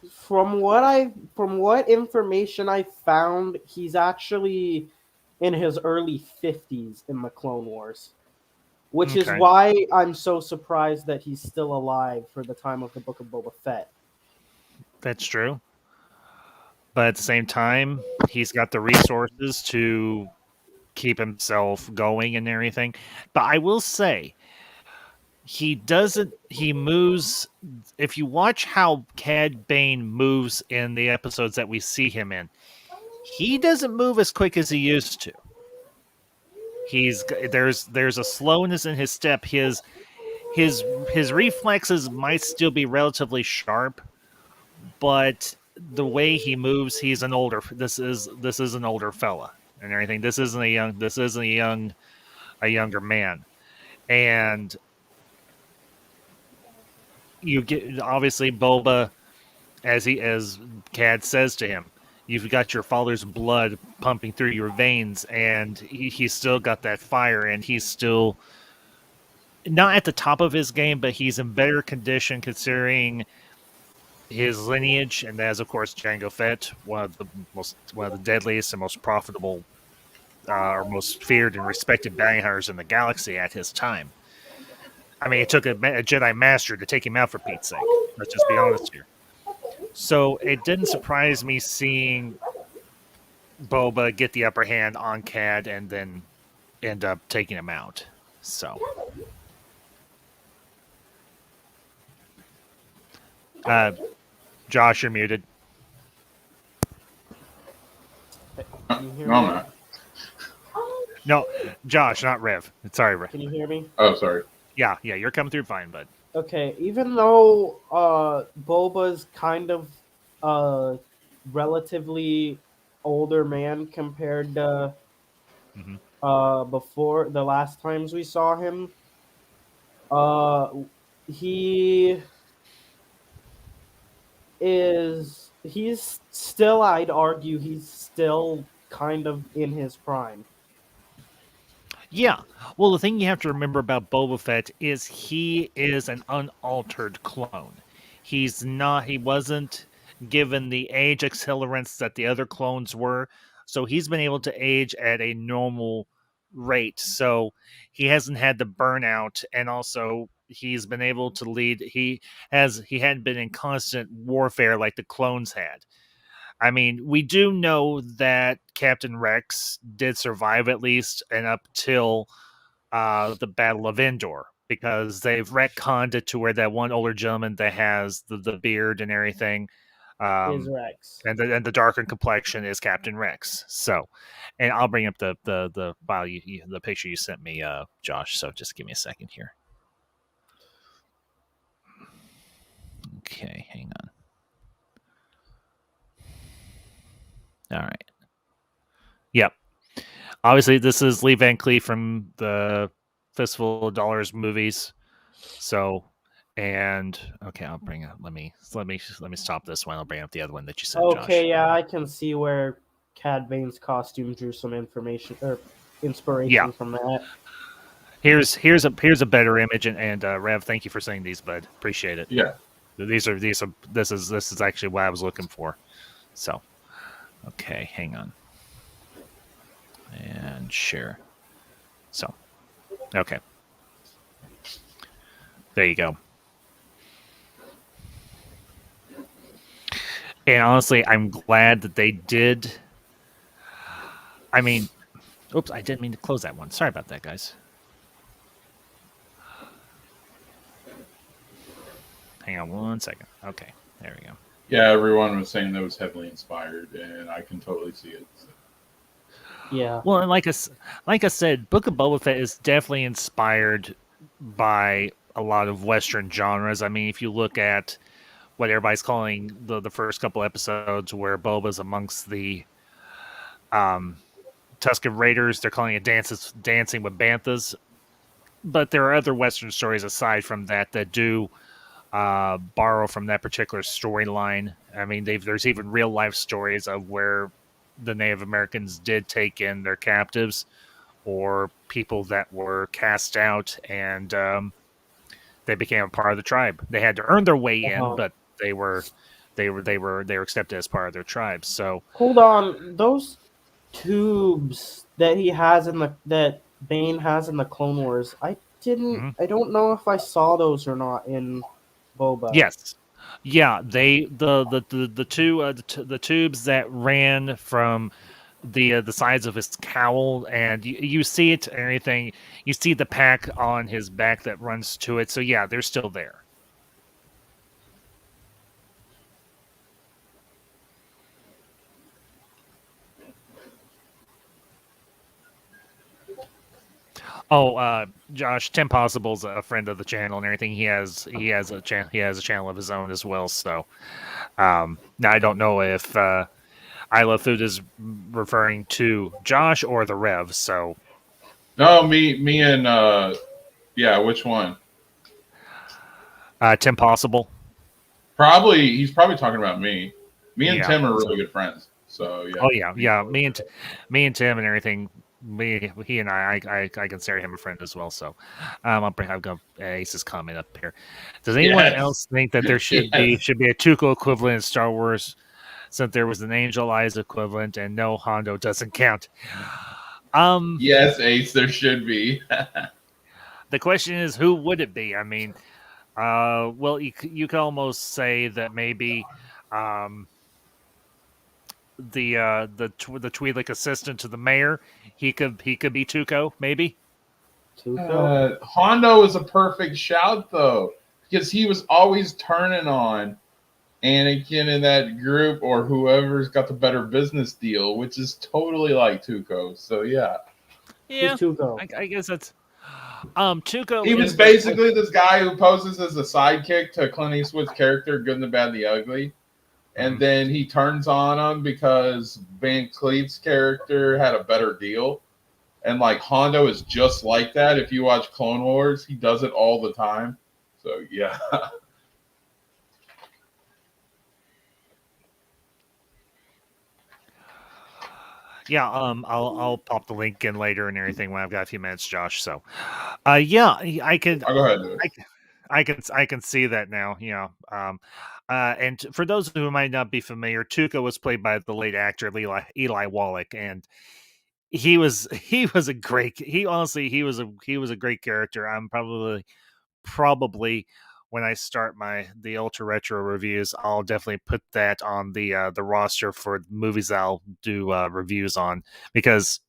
from what information I found, he's actually in his early 50s in the Clone Wars, which is Okay. why I'm so surprised that he's still alive for the time of the Book of Boba Fett. That's true. But at the same time, he's got the resources to keep himself going and everything. But I will say, he moves. If you watch how Cad Bane moves in the episodes that we see him in, he doesn't move as quick as he used to. There's a slowness in his step. His reflexes might still be relatively sharp, but the way he moves, he's an older. This is an older fella and everything. This isn't a younger man, and you get obviously Boba as Cad says to him, you've got your father's blood pumping through your veins, and he's still got that fire, and he's still not at the top of his game, but he's in better condition considering his lineage, and as of course Jango Fett, one of the deadliest and most profitable, or most feared and respected bounty hunters in the galaxy at his time. I mean, it took a Jedi Master to take him out, for Pete's sake. Let's just be honest here. So it didn't surprise me seeing Boba get the upper hand on Cad and then end up taking him out. So, Josh, you're muted. Can you hear No, I'm me? not. No, Josh, not Rev. Sorry, Rev. Can you hear me? Oh, sorry. Yeah, you're coming through fine, bud. Okay, even though Boba's kind of a relatively older man compared to before the last times we saw him, he he's still, I'd argue, he's still kind of in his prime. Yeah. Well, the thing you have to remember about Boba Fett is he is an unaltered clone. He wasn't given the age accelerants that the other clones were. So he's been able to age at a normal rate. So he hasn't had the burnout, and also he's been able to lead. He hadn't been in constant warfare like the clones had. I mean, we do know that Captain Rex did survive at least and up till the Battle of Endor, because they've retconned it to where that one older gentleman that has the beard and everything, Is Rex. and the darker complexion is Captain Rex. So, and I'll bring up the file the picture you sent me, Josh. So just give me a second here. Okay, hang on. All right. Yep. Obviously, this is Lee Van Cleef from the Fistful of Dollars movies. So, and okay, I'll bring up. Let me stop this one. I'll bring up the other one that you said, Okay, Josh. yeah, I can see where Cad Bane's costume drew some information or inspiration Yeah. from that. Here's a better image, and Rev, thank you for saying these, bud. Appreciate it. Yeah. This is actually what I was looking for. So, okay, hang on. And share. So, okay. There you go. And honestly, I'm glad that they did. I mean, oops, I didn't mean to close that one. Sorry about that, guys. Hang on one second. Okay, there we go. Yeah, everyone was saying that was heavily inspired, and I can totally see it. So. Yeah. Well, and like I said, Book of Boba Fett is definitely inspired by a lot of Western genres. I mean, if you look at what everybody's calling the first couple episodes where Boba's amongst the Tusken Raiders, they're calling it Dancing with Banthas. But there are other Western stories aside from that do borrow from that particular storyline. I mean, there's even real life stories of where the Native Americans did take in their captives or people that were cast out, and they became a part of the tribe. They had to earn their way in, but they were accepted as part of their tribe. So hold on, those tubes that he has that Bane has in the Clone Wars, I don't know if I saw those or not in Boba. yes, yeah, the tubes that ran from the sides of his cowl, and you see it and everything. You see the pack on his back that runs to it. So yeah, they're still there. Oh, Josh, Tim Possible's a friend of the channel and everything. He has a channel of his own as well. So now I don't know if I Love Food is referring to Josh or the Rev. So No, me and yeah, which one? Tim Possible. He's probably talking about me. Me and Tim are really good friends. So yeah. Oh yeah. Me and Tim and everything. He and I consider him a friend as well. So I've got Ace's comment up here. Does anyone else think that there should be a Tuco equivalent in Star Wars, since there was an Angel Eyes equivalent and no, Hondo doesn't count? Yes, Ace, there should be. The question is, who would it be? I mean, well, you could almost say that maybe the Twi'lek assistant to the mayor, he could be Tuco, maybe. Tuco? Hondo is a perfect shout though, because he was always turning on Anakin in that group, or whoever's got the better business deal, which is totally like Tuco. So yeah, Who's Tuco? I guess that's Tuco. He was basically this guy who poses as a sidekick to Clint Eastwood's character, Good and the Bad and the Ugly. And then he turns on him because Van Cleef's character had a better deal. And like Hondo is just like that. If you watch Clone Wars, he does it all the time. So yeah. Yeah, I'll pop the link in later and everything when I've got a few minutes, Josh. So, yeah, I could. I'll go ahead and do it. I can see that now. Yeah. And for those who might not be familiar, Tuco was played by the late actor Eli Wallach, and he was a great. He honestly he was a great character. I'm probably when I start the ultra retro reviews, I'll definitely put that on the roster for movies I'll do reviews on, because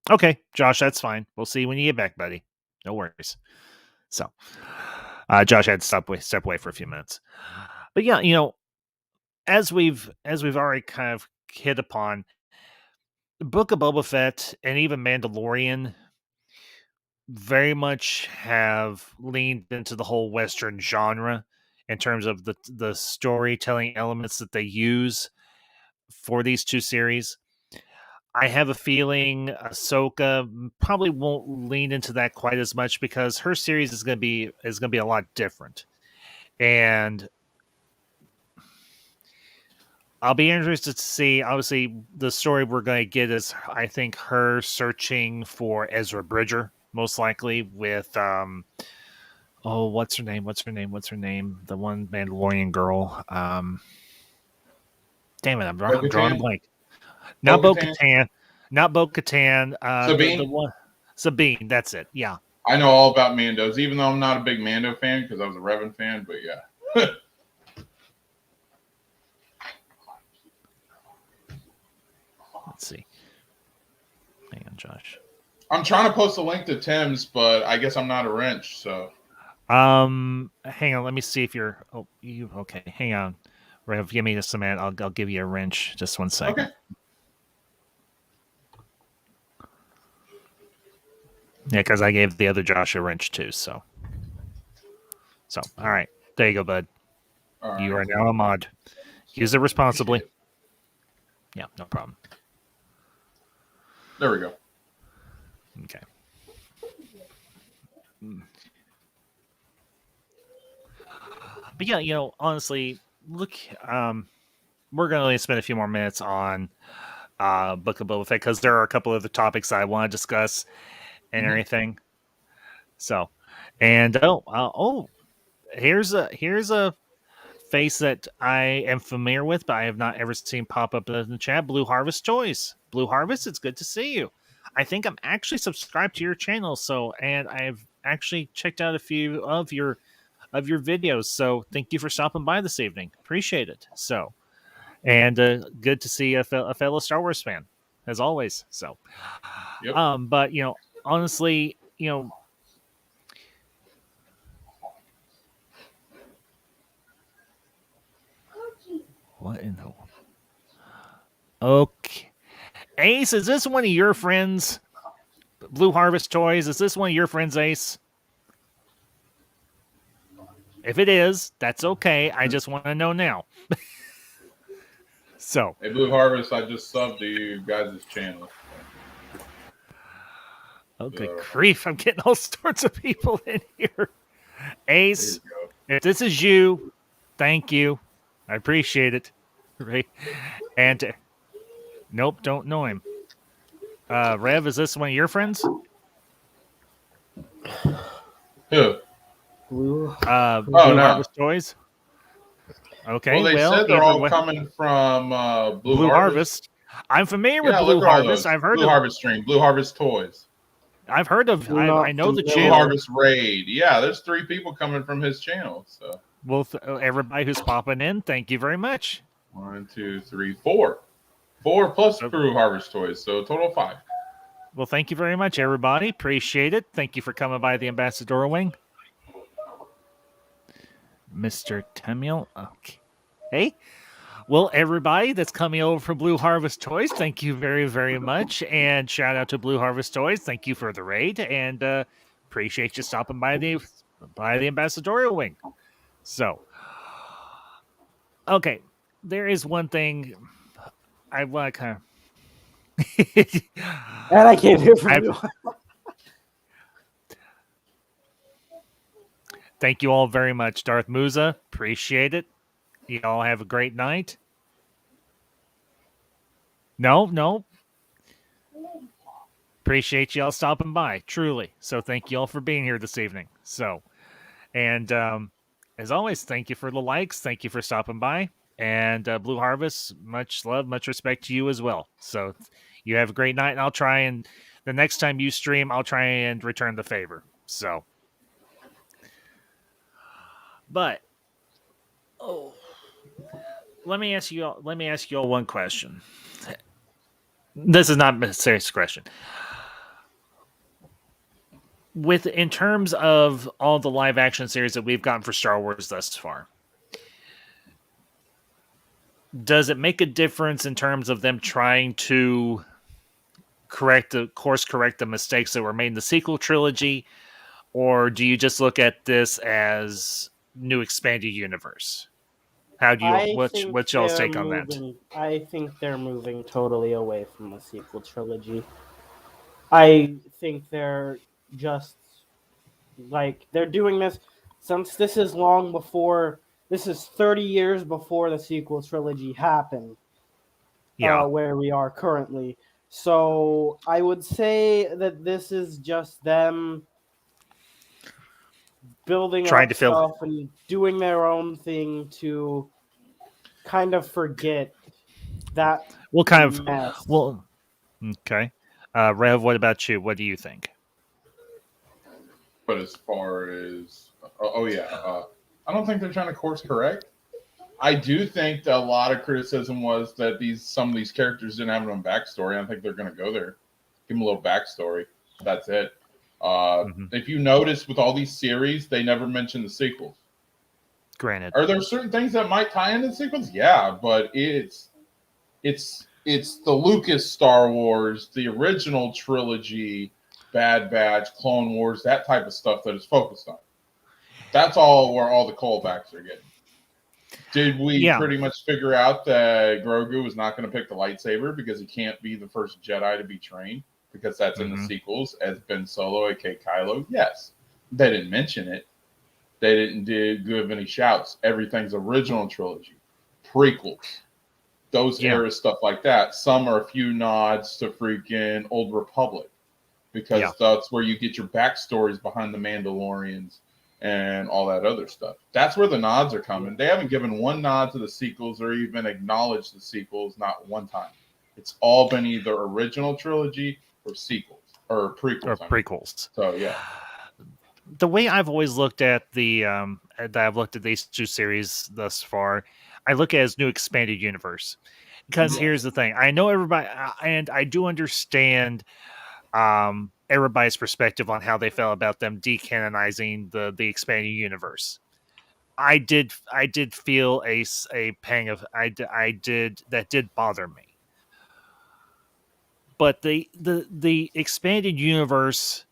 okay, Josh, that's fine. We'll see you when you get back, buddy. No worries. So, Josh had to step away for a few minutes, but yeah, as we've already kind of hit upon, the Book of Boba Fett and even Mandalorian very much have leaned into the whole Western genre in terms of the storytelling elements that they use for these two series. I have a feeling Ahsoka probably won't lean into that quite as much, because her series is going to be a lot different, and I'll be interested to see. Obviously, the story we're going to get is, I think, her searching for Ezra Bridger, most likely with oh, what's her name? The one Mandalorian girl. Damn it, I'm drawing a blank. Not Bo-Katan. Not Bo-Katan. Sabine? The one. Sabine, that's it. Yeah. I know all about Mandos, even though I'm not a big Mando fan because I was a Revan fan, but yeah. Let's see. Hang on, Josh. I'm trying to post a link to Tim's, but I guess I'm not a wrench, so. Hang on. Let me see if you're. Oh, you okay? Hang on, Rev. Give me just a minute. I'll give you a wrench. Just 1 second. Okay. Yeah, because I gave the other Josh a wrench too. So all right. There you go, bud. All You right. are now a mod. Use it responsibly. Yeah, no problem. There we go. Okay. but yeah, honestly, look, we're gonna spend a few more minutes on Book of Boba Fett because there are a couple of the topics I want to discuss and everything. So, and here's a face that I am familiar with, but I have not ever seen pop up in the chat. Blue Harvest Toys. Blue Harvest, it's good to see you. I think I'm actually subscribed to your channel, and I've actually checked out a few of your videos. So thank you for stopping by this evening. Appreciate it. So, and good to see a fellow Star Wars fan as always. So, Yep. but honestly, what in the okay. Ace, is this one of your friends? Blue Harvest Toys, is this one of your friends, Ace? If it is, that's okay. I just want to know now. So, Hey, Blue Harvest, I just subbed to you guys' channel. okay, grief. I'm getting all sorts of people in here. Ace, if this is you, thank you. I appreciate it. Right? And nope, don't know him. Rev, is this one of your friends? Who? Blue. Blue no. Harvest Toys. Okay, Well, they said they're all way, coming from Blue Harvest. I'm familiar with Blue Harvest. I've heard Blue of Harvest Stream, Blue Harvest Toys, I've heard of. I know the Blue channel. Harvest Raid. Yeah, there's 3 people coming from his channel. So, well, everybody who's popping in, thank you very much. 1, 2, 3, 4. 4 plus Blue Harvest Toys, so a total of 5. Well, thank you very much, everybody. Appreciate it. Thank you for coming by the Ambassadorial Wing. Mr. Temuel. Okay. Hey. Well, everybody that's coming over from Blue Harvest Toys, thank you very, very much. And shout out to Blue Harvest Toys. Thank you for the raid. And appreciate you stopping by the Ambassadorial Wing. So, okay. There is one thing I want to kind of... And I can't hear from you. Thank you all very much, Darth Musa. Appreciate it. You all have a great night. No. Appreciate you all stopping by, truly. So thank you all for being here this evening. So, and as always, thank you for the likes. Thank you for stopping by. And Blue Harvest, much love, much respect to you as well. So you have a great night. And I'll try and the next time you stream, I'll try and return the favor. So, but let me ask you all one question. This is not a serious question. In terms of all the live action series that we've gotten for Star Wars thus far, does it make a difference in terms of them trying to correct the mistakes that were made in the sequel trilogy, or do you just look at this as new expanded universe? How do you what's y'all's take on that? I think they're moving totally away from the sequel trilogy. I think they're just they're doing this since this is long before. This is 30 years before the sequel trilogy happened. Yeah, where we are currently. So I would say that this is just them building trying up to fill stuff and doing their own thing to kind of forget that. What kind of mess. well? Okay, Rev, what about you? What do you think? But as far as I don't think they're trying to course correct. I do think that a lot of criticism was that some of these characters didn't have their own backstory. I think they're going to go there, give them a little backstory. That's it. If you notice with all these series, they never mention the sequels. Granted, are there certain things that might tie into the sequels? Yeah, but it's the Lucas Star Wars, the original trilogy, Bad Batch, Clone Wars, that type of stuff that is focused on. That's all where all the callbacks are getting. Did we pretty much figure out that Grogu was not going to pick the lightsaber because he can't be the first Jedi to be trained? Because that's in the sequels as Ben Solo, aka Kylo? Yes. They didn't mention it. They didn't give any shouts. Everything's original trilogy, prequels, those Yeah. era stuff like that. Some are a few nods to freaking Old Republic because that's where you get your backstories behind the Mandalorians and all that other stuff. That's where the nods are coming. They haven't given one nod to the sequels or even acknowledged the sequels, not one time. It's all been either original trilogy or sequels or prequels. Or prequels. So yeah. The way I've always looked at that I've looked at these two series thus far, I look at it as new expanded universe. Because here's the thing: I know everybody, and I do understand everybody's perspective on how they felt about them decanonizing the expanded universe. I did feel a pang of that did bother me. But the expanded universe,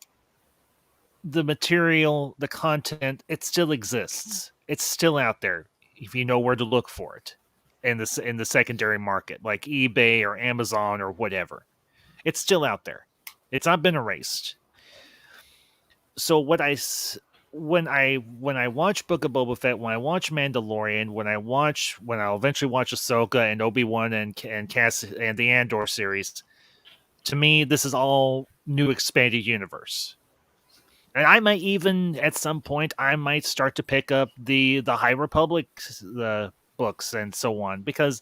the material, the content, it still exists. It's still out there if you know where to look for it in the secondary market, like eBay or Amazon or whatever. It's still out there. It's not been erased. So when I watch Book of Boba Fett, when I watch Mandalorian, when I'll eventually watch Ahsoka and Obi-Wan and Cass and the Andor series, to me this is all new expanded universe. And I might even, at some point, I might start to pick up the High Republic books and so on, because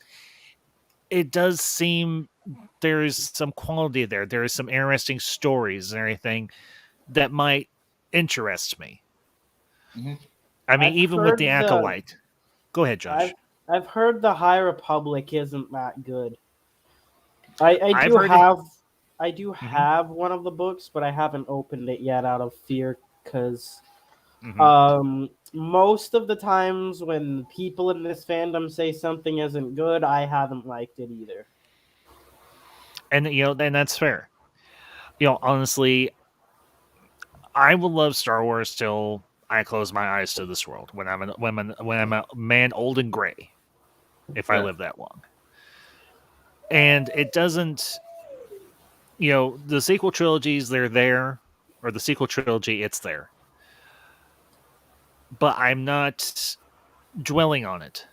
it does seem there's some quality there. There is some interesting stories and everything that might interest me. Mm-hmm. I mean, even with the Acolyte. Go ahead, Josh. I've heard the High Republic isn't that good. I do have one of the books, but I haven't opened it yet out of fear because most of the times when people in this fandom say something isn't good, I haven't liked it either. And and that's fair. Honestly, I will love Star Wars till I close my eyes to this world. When I'm a man old and gray, if I live that long. And it doesn't. The sequel trilogies, they're there, or the sequel trilogy, it's there. But I'm not dwelling on it.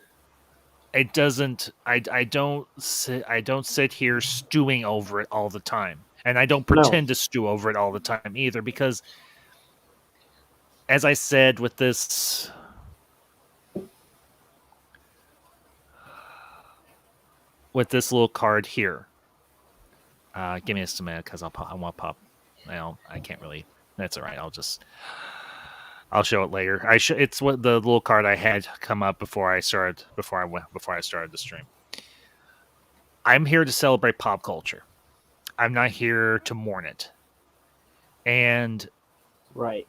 It doesn't. I don't sit here stewing over it all the time, and I don't pretend to stew over it all the time either. Because, as I said, with this little card here. Give me just a minute because I want to pop. Well, I can't really. That's all right. I'll show it later. It's what the little card I had come up before I started the stream. I'm here to celebrate pop culture. I'm not here to mourn it. And right.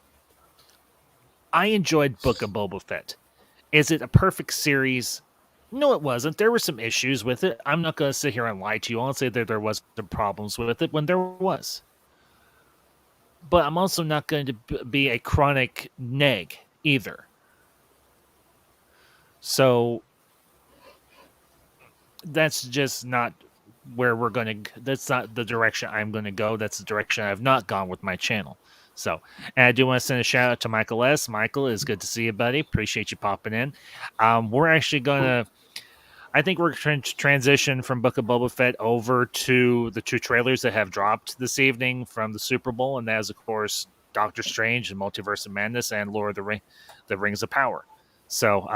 I enjoyed Book of Boba Fett. Is it a perfect series? No, it wasn't. There were some issues with it. I'm not going to sit here and lie to you. I'll say that there was some problems with it when there was. But I'm also not going to be a chronic neg either. So that's just not where we're going to... That's not the direction I'm going to go. That's the direction I've not gone with my channel. So, and I do want to send a shout out to Michael S. Michael, it's good to see you, buddy. Appreciate you popping in. We're actually going to... I think we're going to transition from Book of Boba Fett over to the two trailers that have dropped this evening from the Super Bowl, and that is, of course, Doctor Strange and Multiverse of Madness and Lord of the Rings of Power. So,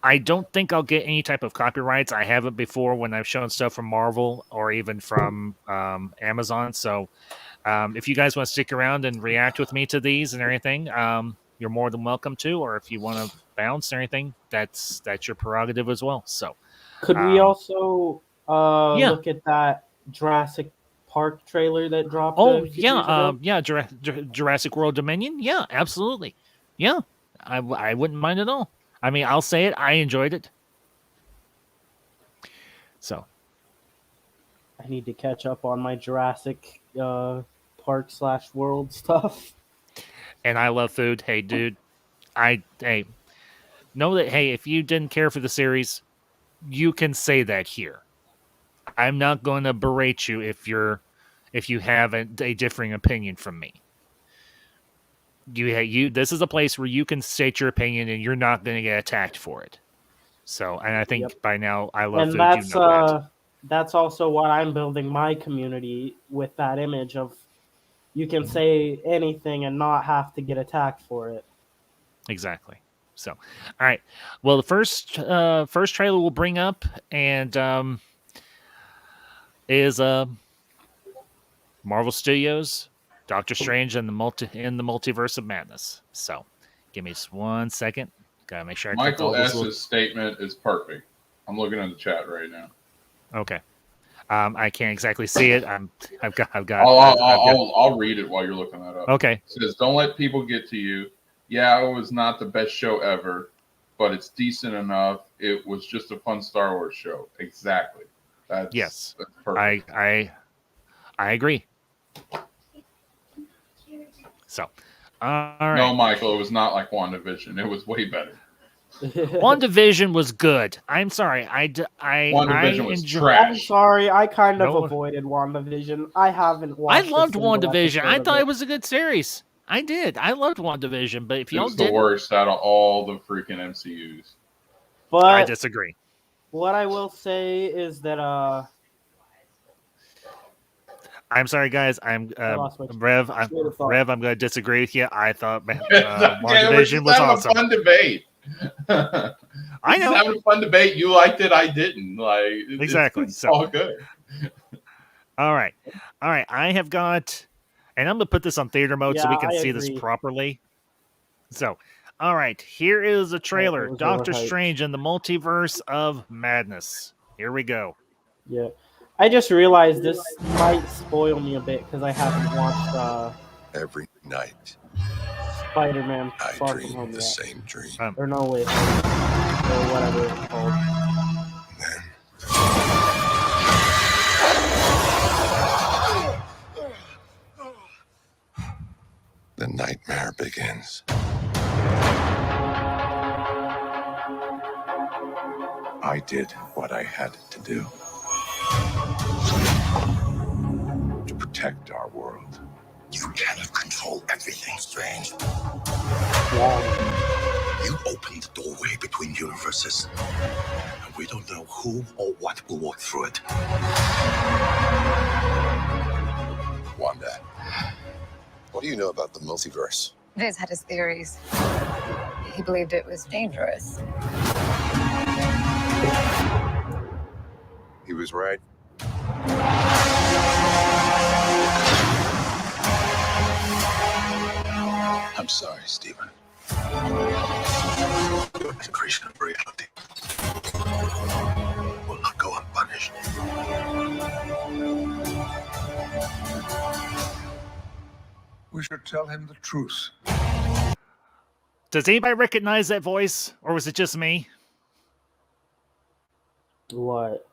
I don't think I'll get any type of copyrights. I haven't before when I've shown stuff from Marvel or even from Amazon. So, if you guys want to stick around and react with me to these and everything, you're more than welcome to. Or if you want to bounce or anything, that's your prerogative as well. So, could we also look at that Jurassic Park trailer that dropped? Jurassic World Dominion. Yeah, absolutely. Yeah, I wouldn't mind at all. I mean, I'll say it. I enjoyed it. So, I need to catch up on my Jurassic Park / World stuff. And I love food. Hey, dude, know that. Hey, if you didn't care for the series, you can say that here. I'm not going to berate you if you have a differing opinion from me. you this is a place where you can state your opinion and you're not going to get attacked for it. So, and I think by now I love And food. You know that. that's also what I'm building my community with, that image of you can say anything and not have to get attacked for it. Exactly. So, all right. Well, the first trailer we'll bring up and is Marvel Studios, Doctor Strange and the Multiverse of Madness. So, give me just 1 second. Gotta make sure I clicked all Michael those S.'s statement is perfect. I'm looking in the chat right now. Okay. I can't exactly see it. I've got. I'll read it while you're looking that up. Okay. It says, "Don't let people get to you. Yeah, it was not the best show ever, but it's decent enough. It was just a fun Star Wars show." Exactly. That's perfect. I agree. So, all right. No, Michael, it was not like WandaVision. It was way better. WandaVision was good. I'm sorry. WandaVision was I'm trash. sorry, I kind of avoided WandaVision. I haven't watched. I loved WandaVision. I thought it was a good series. I did. I loved WandaVision, but if y'all It's the worst out of all the freaking MCUs. But I disagree. What I will say is that I'm sorry, guys. I'm Rev. I'm going to disagree with you. I thought WandaVision was awesome. Fun debate. I know. Having a fun debate. You liked it. I didn't. Like exactly. It's all good. All right. I have got, and I'm going to put this on theater mode so we can see this properly. So, all right. Here is a trailer. Doctor Strange and the Multiverse of Madness. Here we go. Yeah. I just realized this might spoil me a bit because I haven't watched every night. Spider-Man. I dream the same dream. Or no way. Or whatever it's called. The nightmare begins. I did what I had to do to protect our world. You cannot control everything, Strange. You opened the doorway between universes, and we don't know who or what will walk through it. Wanda, what do you know about the multiverse? Viz had his theories. He believed it was dangerous. He was right. I'm sorry, Stephen. Your creation of reality will not go unpunished. We should tell him the truth. Does anybody recognize that voice, or was it just me? What?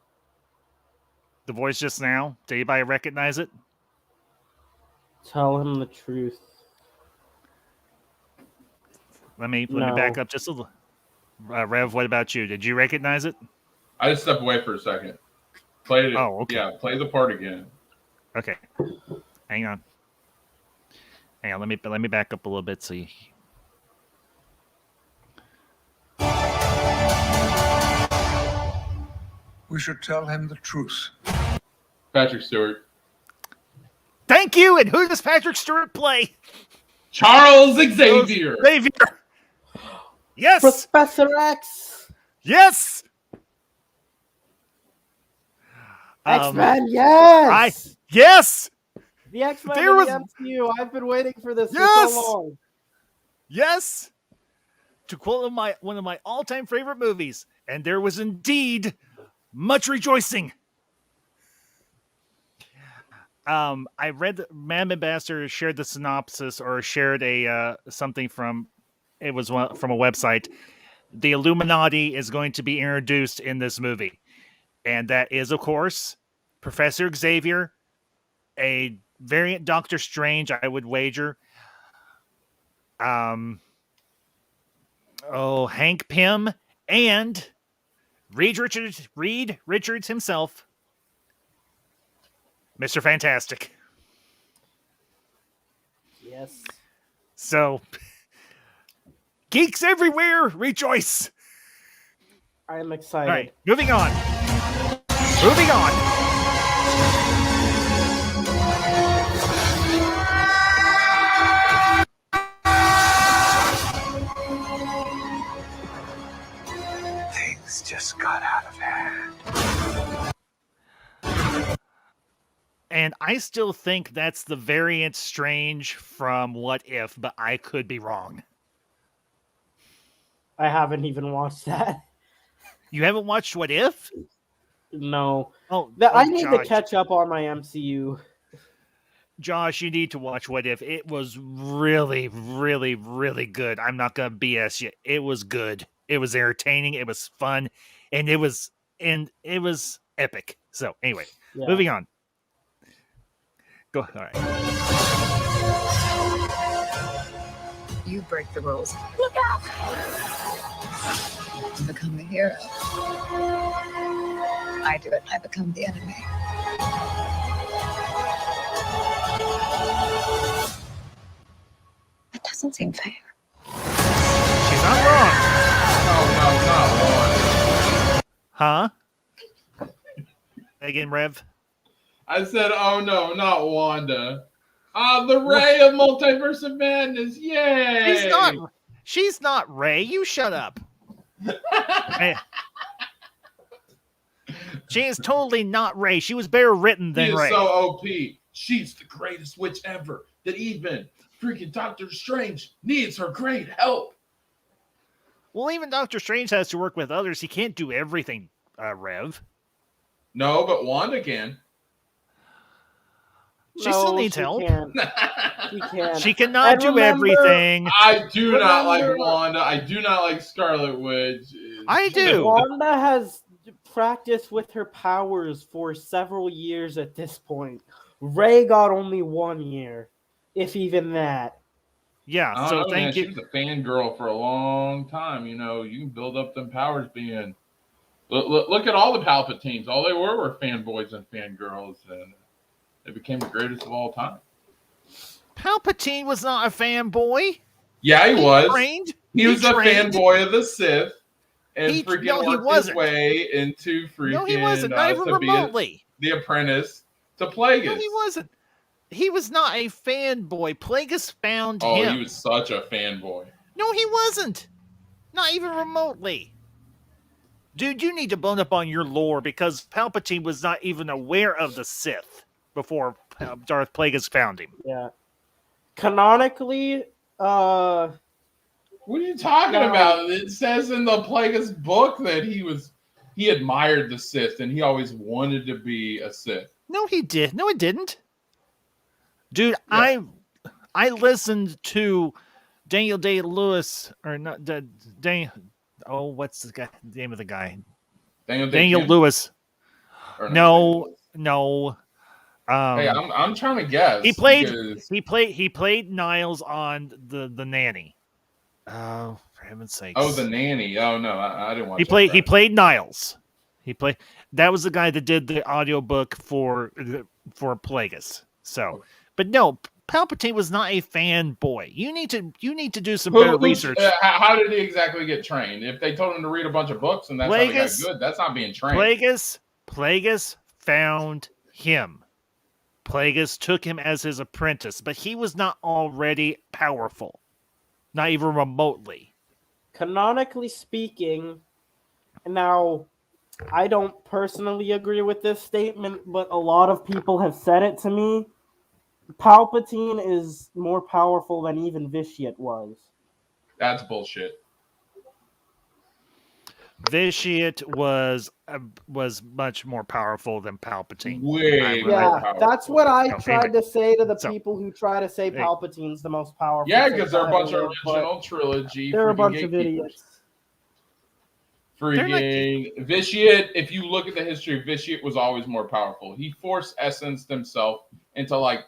The voice just now? Did anybody recognize it? Tell him the truth. Let me back up just a little. Rev, what about you? Did you recognize it? I just stepped away for a second. Play it. Oh, okay. Yeah, play the part again. Okay. Hang on. Let me back up a little bit so you... We should tell him the truth. Patrick Stewart. Thank you. And who does Patrick Stewart play? Charles Xavier. Yes. Professor X. Yes. X-Men. Yes. Yes. The X-Men in the MCU. I've been waiting for this for so long. Yes. To quote one of my all-time favorite movies, and there was indeed much rejoicing. I read Mad Ambassador shared the synopsis or shared a something from a website. The Illuminati is going to be introduced in this movie, and that is, of course, Professor Xavier, a variant Doctor Strange, I would wager. Hank Pym and Reed Richards himself, Mr. Fantastic. Yes. So, geeks everywhere, rejoice! I am All excited. right, moving on. Moving on. Things just got out of hand. And I still think that's the variant Strange from What If, but I could be wrong. I haven't even watched that. You haven't watched What If? No. I I need to catch up on my MCU. Josh, you need to watch What If. It was really, really, really good. I'm not gonna BS you. It was good. It was entertaining. It was fun, and it was epic. So anyway, Yeah. moving on. Go. All right. You break the rules. Look out! You become the hero. I do it. I become the enemy. That doesn't seem fair. She's not wrong. No, Huh? Again, Rev. I said, oh no, not Wanda. The Ray of Multiverse of Madness. Yay! She's not Ray. You shut up. Hey. She is totally not Ray. She was better written She than is Ray. so OP. She's the greatest witch ever. That even freaking Doctor Strange needs her great help. Well, even Doctor Strange has to work with others. He can't do everything, Rev. No, but Wanda can. She still needs help. She can. She cannot And do remember- everything. I do not like Remember- Wanda. I do not like Scarlet Witch. I do. Wanda has practiced with her powers for several years at this point. Ray got only 1 year, if even that. Yeah, I so don't know, man. thank She you. was a fangirl for a long time. You know, you can build up them powers being. Look at all the Palpatines. All they were fanboys and fangirls, and they became the greatest of all time. Palpatine was not a fanboy. Yeah, he was. Trained. He was a trained. fanboy of the Sith, and He freaking worked his wasn't. way into freaking. No, he wasn't. Not even to be remotely. the apprentice to Plagueis. No, he wasn't. He was not a fanboy. Plagueis found Oh, him. he was such a fanboy. No, he wasn't. Not even remotely. Dude, you need to bone up on your lore because Palpatine was not even aware of the Sith before Darth Plagueis found him. Yeah. Canonically, What are you talking No. about? It says in the Plagueis book that he admired the Sith and he always wanted to be a Sith. No, he did. No, it didn't. Dude, I listened to Daniel Day-Lewis, or not Daniel. Oh, what's the name of the guy? Daniel Lewis. Or No. Hey, I'm trying to guess. He played. because- He played Niles on the nanny. Oh, for heaven's sakes! Oh, the nanny. Oh no, I didn't watch. He played Niles. That was the guy that did the audiobook for Plagueis. So, but no, Palpatine was not a fanboy. You need to do some better research. How did he exactly get trained? If they told him to read a bunch of books and that's how he got good, that's not being trained. Plagueis found him. Plagueis took him as his apprentice, but he was not already powerful. Not even remotely. canonically speaking, now I don't personally agree with this statement, but a lot of people have said it to me. Palpatine is more powerful than even Vitiate was. That's bullshit. Vitiate was much more powerful than Palpatine. Way more Yeah, powerful. that's what I No, tried to say to the So- people who try to say Hey. Palpatine's the most powerful. Yeah, Sith because they're a bunch of ever, but original trilogy. They're a freaking bunch of gatekeepers. idiots. Freaking Vitiate, if you look at the history, Vitiate was always more powerful. He force essenced himself into like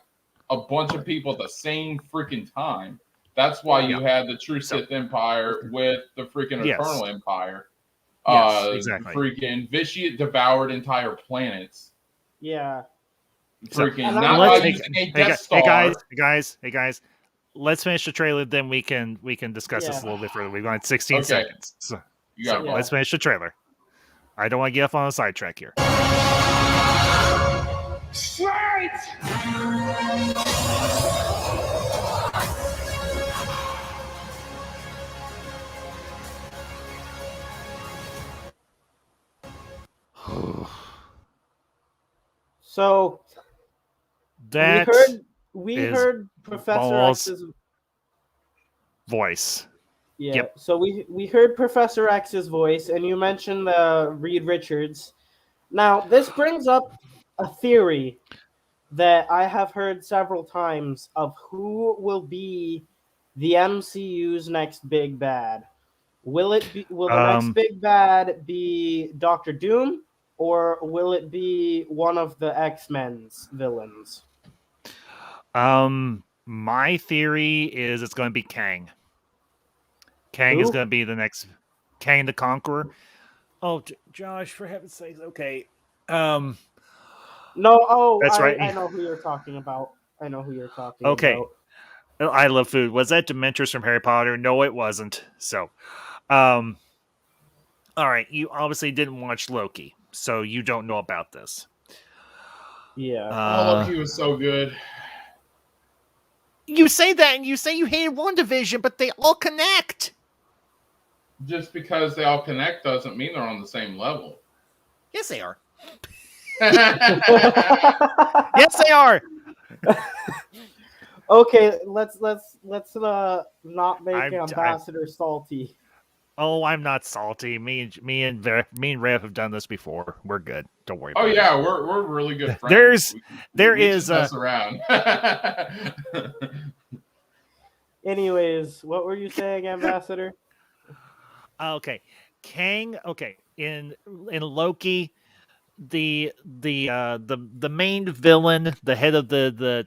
a bunch of people at the same freaking time. That's why you had the true Sith Empire with the freaking Yes. Eternal Empire. Yes, exactly. Freaking Vitiate devoured entire planets. Yeah. Freaking and not I'm by like- using a Hey Death Star. guys. let's finish the trailer, then we can discuss this a little bit further. We've got 16 Okay. seconds. So You got it. let's finish the trailer. I don't want to get off on a sidetrack here. So That we is heard Professor Ball's X's voice. yeah. Yep. So we heard Professor X's voice, and you mentioned Reed Richards. Now this brings up a theory that I have heard several times of who will be the MCU's next big bad. Will the next big bad be Doctor Doom, or will it be one of the X-Men's villains? My theory is it's going to be Kang. Kang Who? is going to be the next Kang the Conqueror. Oh, Josh, for heaven's sakes, okay. No, That's right. I know who you're talking about. Okay. I love food. Was that Dementors from Harry Potter? No, it wasn't. So, all right. You obviously didn't watch Loki, so you don't know about this. Yeah. Loki was so good. You say that, and you say you hated WandaVision, but they all connect. Just because they all connect doesn't mean they're on the same level. Yes, they are. Yes, they are. Okay, let's not make Ambassador salty. Oh, I'm not salty. Me and Rev have done this before. We're good. Don't worry. Oh about yeah, it. we're really good friends. There we is just mess around. Anyways, what were you saying, Ambassador? Okay, Kang. Okay, in Loki, the main villain, the head of the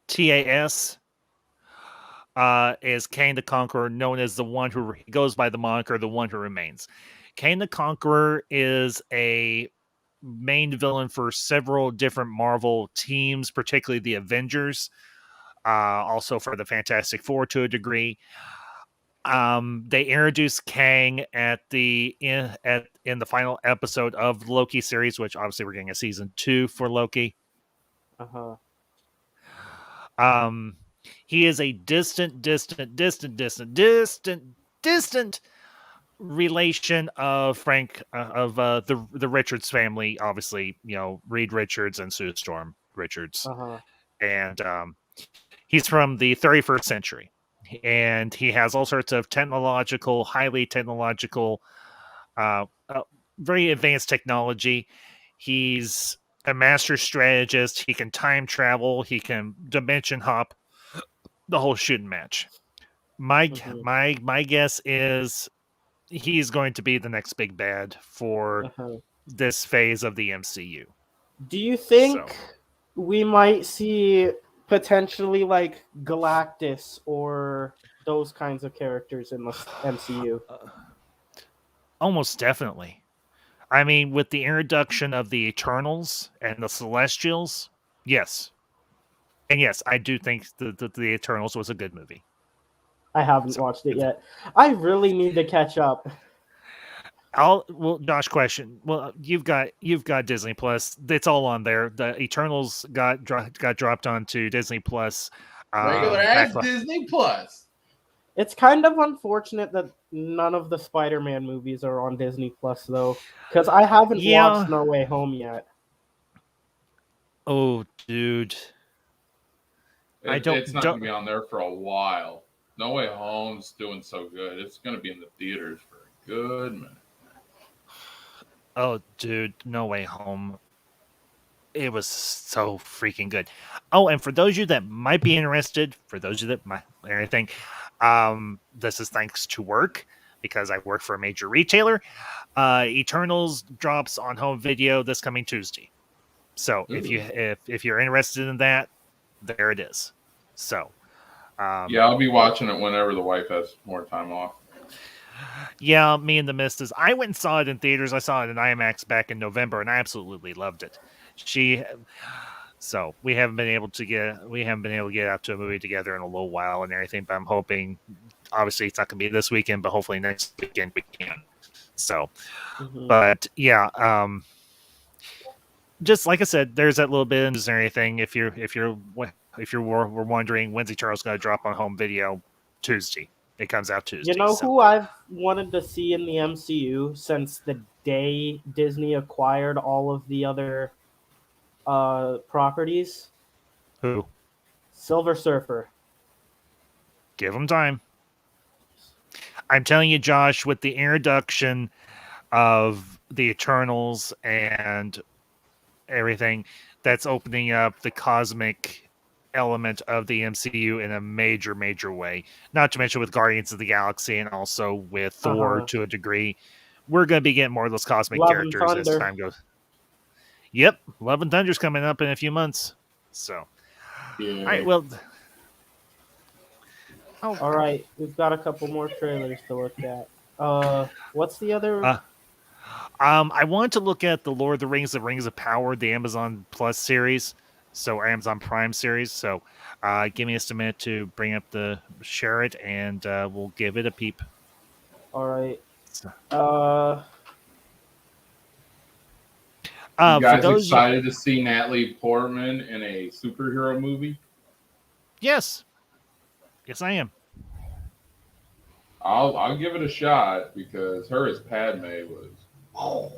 TAS, is Kang the Conqueror, known as the one who goes by the moniker "the one who remains." Kang the Conqueror is a main villain for several different Marvel teams, particularly the Avengers, also for the Fantastic Four to a degree. They introduced Kang in the final episode of Loki series, which obviously we're getting a season 2 for Loki. He is a distant relation of Frank the Richards family. Obviously, Reed Richards and Sue Storm Richards, and he's from the 31st century. And he has all sorts of highly technological, very advanced technology. He's a master strategist. He can time travel. He can dimension hop. The whole shooting match. My guess is he's going to be the next big bad for this phase of the MCU. Do you think we might see potentially like Galactus or those kinds of characters in the MCU? Almost definitely. I mean, with the introduction of the Eternals and the Celestials, yes. And yes, I do think the Eternals was a good movie. I haven't watched it yet. I really need to catch up. Josh, question. Well, you've got Disney Plus. It's all on there. The Eternals got dropped onto Disney Plus. Regular ass Disney Plus. It's kind of unfortunate that none of the Spider-Man movies are on Disney Plus, though, because I haven't watched No Way Home yet. Oh, dude. It's not going to be on there for a while. No Way Home's doing so good. It's going to be in the theaters for a good minute. Oh, dude, No Way Home. It was so freaking good. Oh, and for those of you that might be interested, this is thanks to work, because I work for a major retailer. Eternals drops on home video this coming Tuesday. So if you're interested in that, there it is. So I'll be watching it whenever the wife has more time off. Yeah, me and the missus. I went and saw it in theaters. I saw it in IMAX back in November, and I absolutely loved it. So we haven't been able to get out to a movie together in a little while and everything. But I'm hoping, obviously, it's not going to be this weekend, but hopefully next weekend we can. So, but yeah, just like I said, there's that little bit of news and everything. If you're wondering, when's Charles going to drop on home video? Tuesday. It comes out Tuesday. You know who I've wanted to see in the MCU since the day Disney acquired all of the other properties? Who? Silver Surfer. Give him time. I'm telling you, Josh, with the introduction of the Eternals and everything, that's opening up the cosmic element of the MCU in a major way. Not to mention with Guardians of the Galaxy and also with Thor to a degree. We're going to be getting more of those cosmic characters as time goes. Yep, Love and Thunder's coming up in a few months. So, yeah. All right, well... All right, we've got a couple more trailers to look at. What's the other... I wanted to look at the Lord of the Rings of Power, the Amazon Plus series, so Amazon Prime series. So, give me just a minute to share it, and we'll give it a peep. All right. You guys excited to see Natalie Portman in a superhero movie? Yes, I am. I'll give it a shot because her as Padme was off.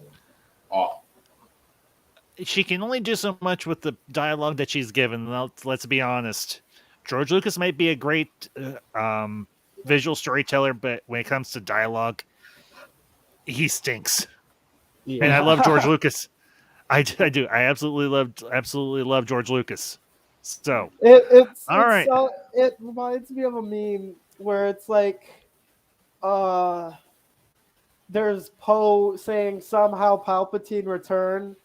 She can only do so much with the dialogue that she's given. Let's be honest. George Lucas might be a great visual storyteller, but when it comes to dialogue, he stinks. Yeah. And I love George Lucas. I do. I absolutely love George Lucas. So it reminds me of a meme where it's like, there's Poe saying somehow Palpatine returned.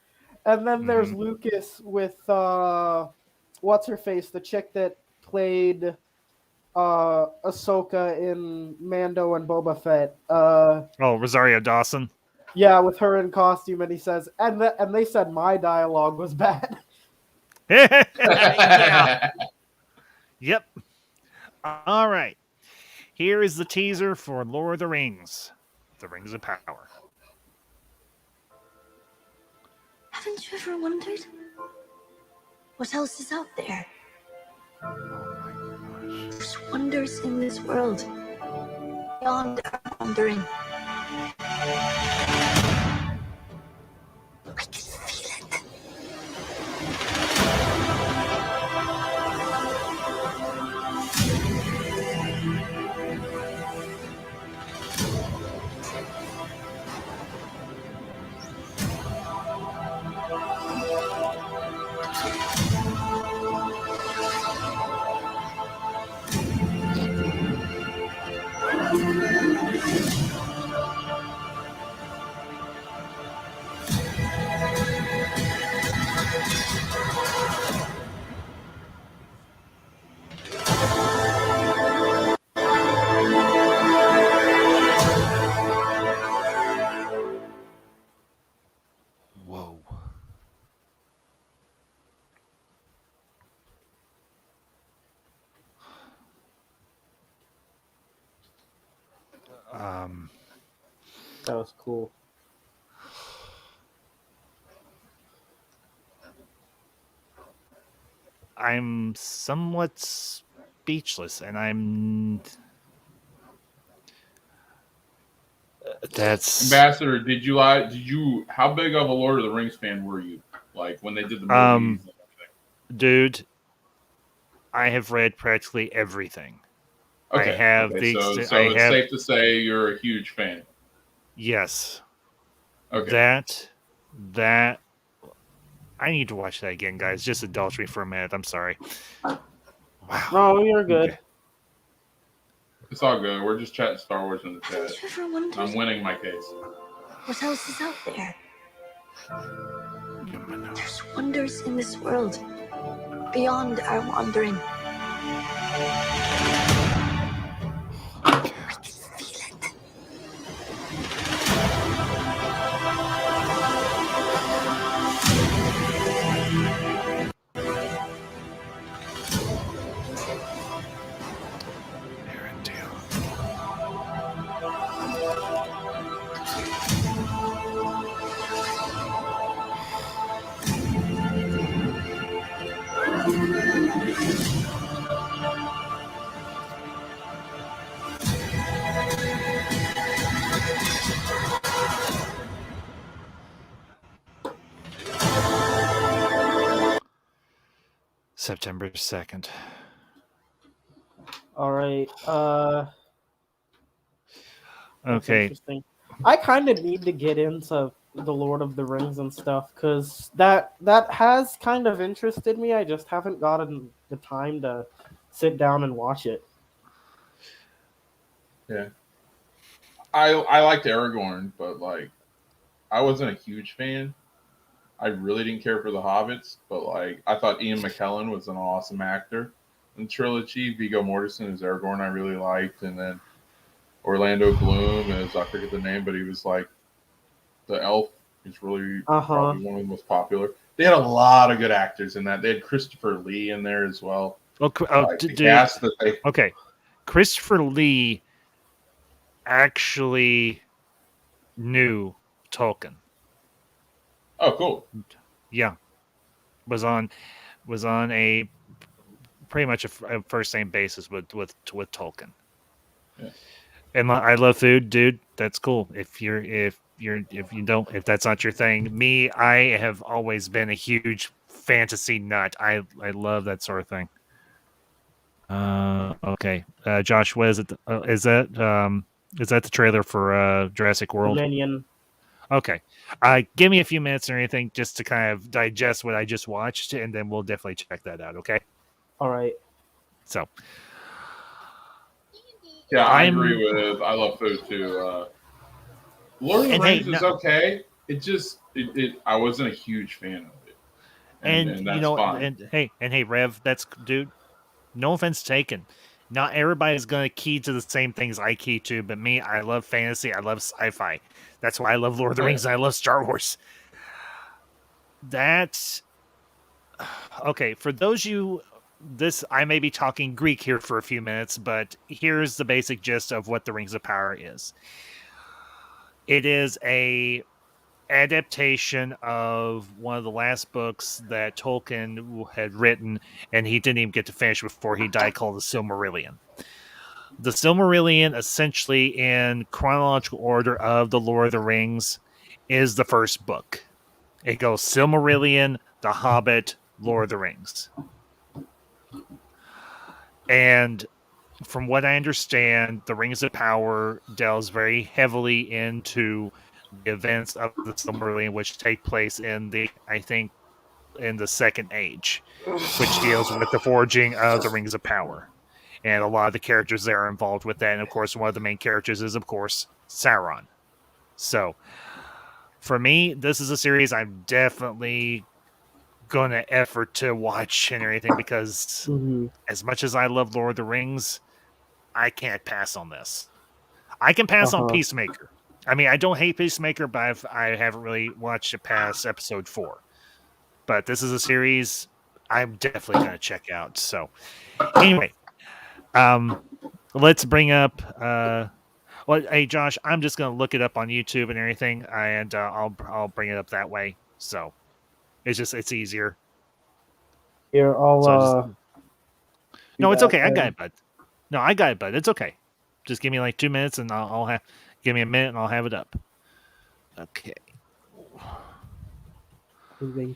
And then there's Lucas with what's her face, the chick that played Ahsoka in Mando and Boba Fett. Rosario Dawson. Yeah, with her in costume, and he says, and they said my dialogue was bad. Yeah. Yep. All right. Here is the teaser for Lord of the Rings, The Rings of Power. Haven't you ever wondered what else is out there? There's wonders in this world beyond our wandering. I can feel it. Whoa. That was cool. I'm somewhat speechless, and that's Ambassador. How big of a Lord of the Rings fan were you? Like when they did the movies? Dude, I have read practically everything. Okay. I have so it's safe to say you're a huge fan. Yes. Okay. That I need to watch that again, guys. Just indulge me for a minute. I'm sorry. Wow. No, you're good. Okay. It's all good. We're just chatting Star Wars in the chat. I'm winning my case. What else is out there? There's wonders in this world beyond our wandering. I can feel it. September 2nd. All right. That's Okay. interesting. I kind of need to get into the Lord of the Rings and stuff because that has kind of interested me. I just haven't gotten the time to sit down and watch it. Yeah. I liked Aragorn, but like I wasn't a huge fan. I really didn't care for the Hobbits, but like I thought Ian McKellen was an awesome actor in the trilogy. Viggo Mortensen as Aragorn I really liked, and then Orlando Bloom as I forget the name, but he was like the elf. He's really probably one of the most popular. They had a lot of good actors in that. They had Christopher Lee in there as well. Okay, Christopher Lee actually knew Tolkien. Oh, cool. Yeah, was on a pretty much a first name basis with Tolkien. Yeah. And I love food, dude. That's cool. If that's not your thing, me, I have always been a huge fantasy nut. I love that sort of thing. Okay, Josh, what is it? Is that the trailer for Jurassic World? Dominion. Okay, give me a few minutes or anything just to kind of digest what I just watched, and then we'll definitely check that out. Okay. All right. So. Yeah, I agree with. I love food too. Lord of the Rings is okay. I wasn't a huge fan of it, and that's fine. And hey, Rev, that's dude. No offense taken. Not everybody's going to key to the same things I key to, but me, I love fantasy. I love sci-fi. That's why I love Lord of the Rings and I love Star Wars. That's okay. For those you, I may be talking Greek here for a few minutes, but here's the basic gist of what the Rings of Power is. It is a adaptation of one of the last books that Tolkien had written, and he didn't even get to finish before he died, called the Silmarillion. The Silmarillion, essentially in chronological order of the Lord of the Rings, is the first book. It goes Silmarillion, The Hobbit, Lord of the Rings. And from what I understand, the Rings of Power delves very heavily into the events of the Silmarillion, which take place in the Second Age, which deals with the forging of the Rings of Power. And a lot of the characters there are involved with that. And of course, one of the main characters is, of course, Sauron. So, for me, this is a series I'm definitely going to effort to watch and everything because as much as I love Lord of the Rings, I can't pass on this. I can pass on Peacemaker. I mean, I don't hate Peacemaker, but I haven't really watched it past episode 4. But this is a series I'm definitely going to check out. So, anyway, let's bring up. Hey, Josh, I'm just going to look it up on YouTube and everything, and I'll bring it up that way. So, it's easier. Here, I'll. No, it's okay. I got it, bud. No, I got it, bud. It's okay. Just give me like 2 minutes, and I'll have. Give me a minute, and I'll have it up. Okay. There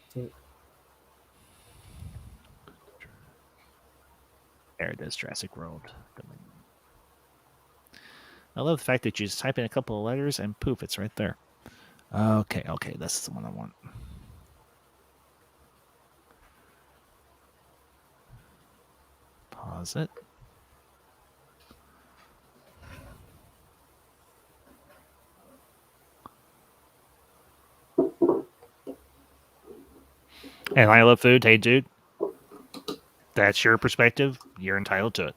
it is, Jurassic World. I love the fact that you just type in a couple of letters, and poof, it's right there. Okay, this is the one I want. Pause it. And I love food. Hey, dude, that's your perspective. You're entitled to it.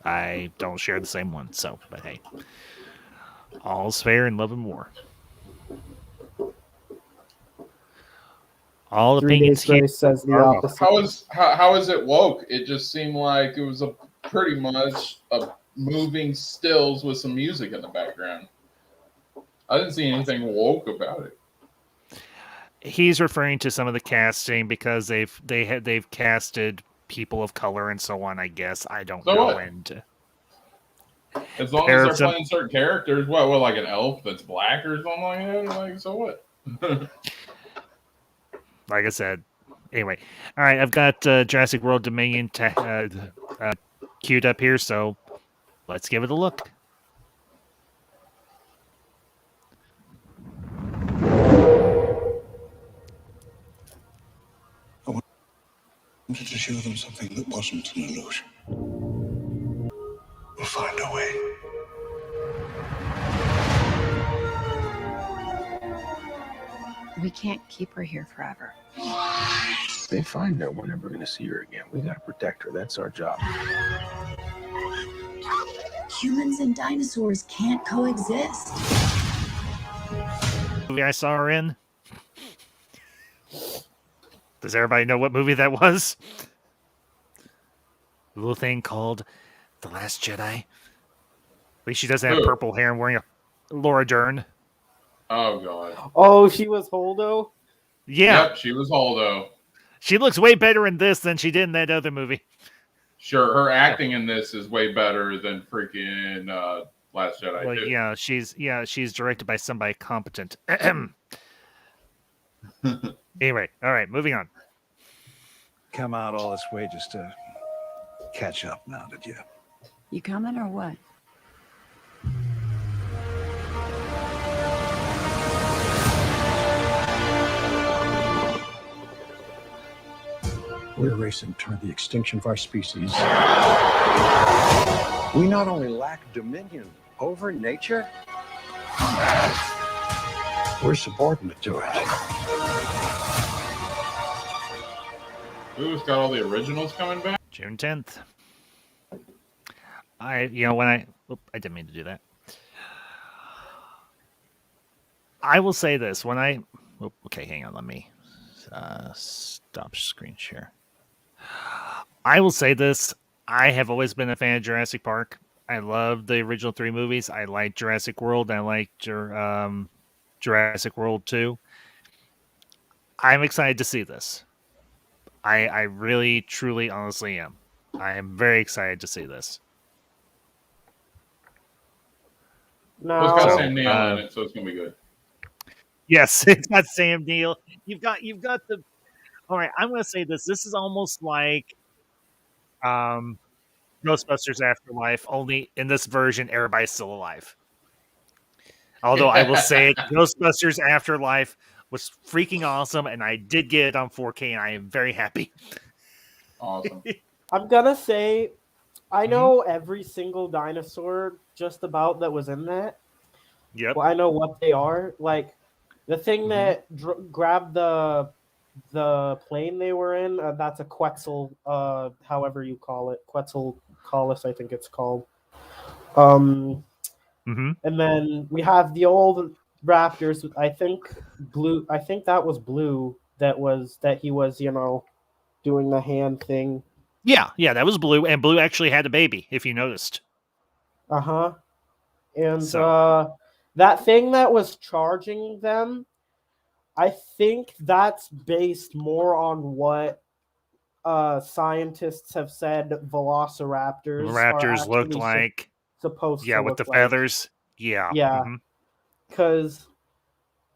I don't share the same one, so, but hey, all's fair in love and war. All opinions here says the opposite. How is it woke? It just seemed like it was pretty much a moving stills with some music in the background. I didn't see anything woke about it. He's referring to some of the casting because they've casted people of color and so on. I guess I don't know. What? As long as they're playing certain characters, what like an elf that's black or something like that? Like so what? Like I said, Anyway, all right, I've got Jurassic World Dominion queued up here, so let's give it a look. I wanted to show them something that wasn't an illusion. We'll find a way. We can't keep her here forever. They find her, we're never going to see her again. We got to protect her. That's our job. Humans and dinosaurs can't coexist. Movie I saw her in. Does everybody know what movie that was? A little thing called The Last Jedi. At least she doesn't have Who? purple hair and wearing a Laura Dern. Oh god. Oh, she was Holdo? Yeah, Yep, she was Holdo. she looks way better in this than she did in that other movie. Sure, her acting in this is way better than freaking Last Jedi. Well, too. she's directed by somebody competent. Anyway, all right, moving on. Come out all this way just to catch up now, did you? You coming or what? We're racing toward the extinction of our species. We not only lack dominion over nature, we're subordinate to it. Who's got all the originals coming back? June 10th. I didn't mean to do that. I will say this okay, hang on, let me stop screen share. I will say this. I have always been a fan of Jurassic Park. I love the original 3 movies. I like Jurassic World. I like Jurassic World 2. I'm excited to see this. I really, truly, honestly am. I am very excited to see this. Well, it's got No. Sam Neill in it, so it's gonna be good. Yes, it's got Sam Neill. You've got the. All right, I'm going to say this. This is almost like Ghostbusters Afterlife, only in this version, everybody's still alive. Although I will say it, Ghostbusters Afterlife was freaking awesome, and I did get it on 4K, and I am very happy. Awesome. I'm gonna say, I know every single dinosaur just about that was in that. Yep. Well, I know what they are. Like, the thing that grabbed the plane they were in, that's a Quetzal, however you call it. Quetzalcoatlus, I think it's called. And then we have the old raptors. I think Blue. I think that was Blue. That he was, doing the hand thing. Yeah, that was Blue, and Blue actually had a baby, if you noticed. And So- that thing that was charging them, I think that's based more on what scientists have said velociraptors Raptors looked like. Supposed to Yeah, with look the like. feathers. Yeah. Yeah. Because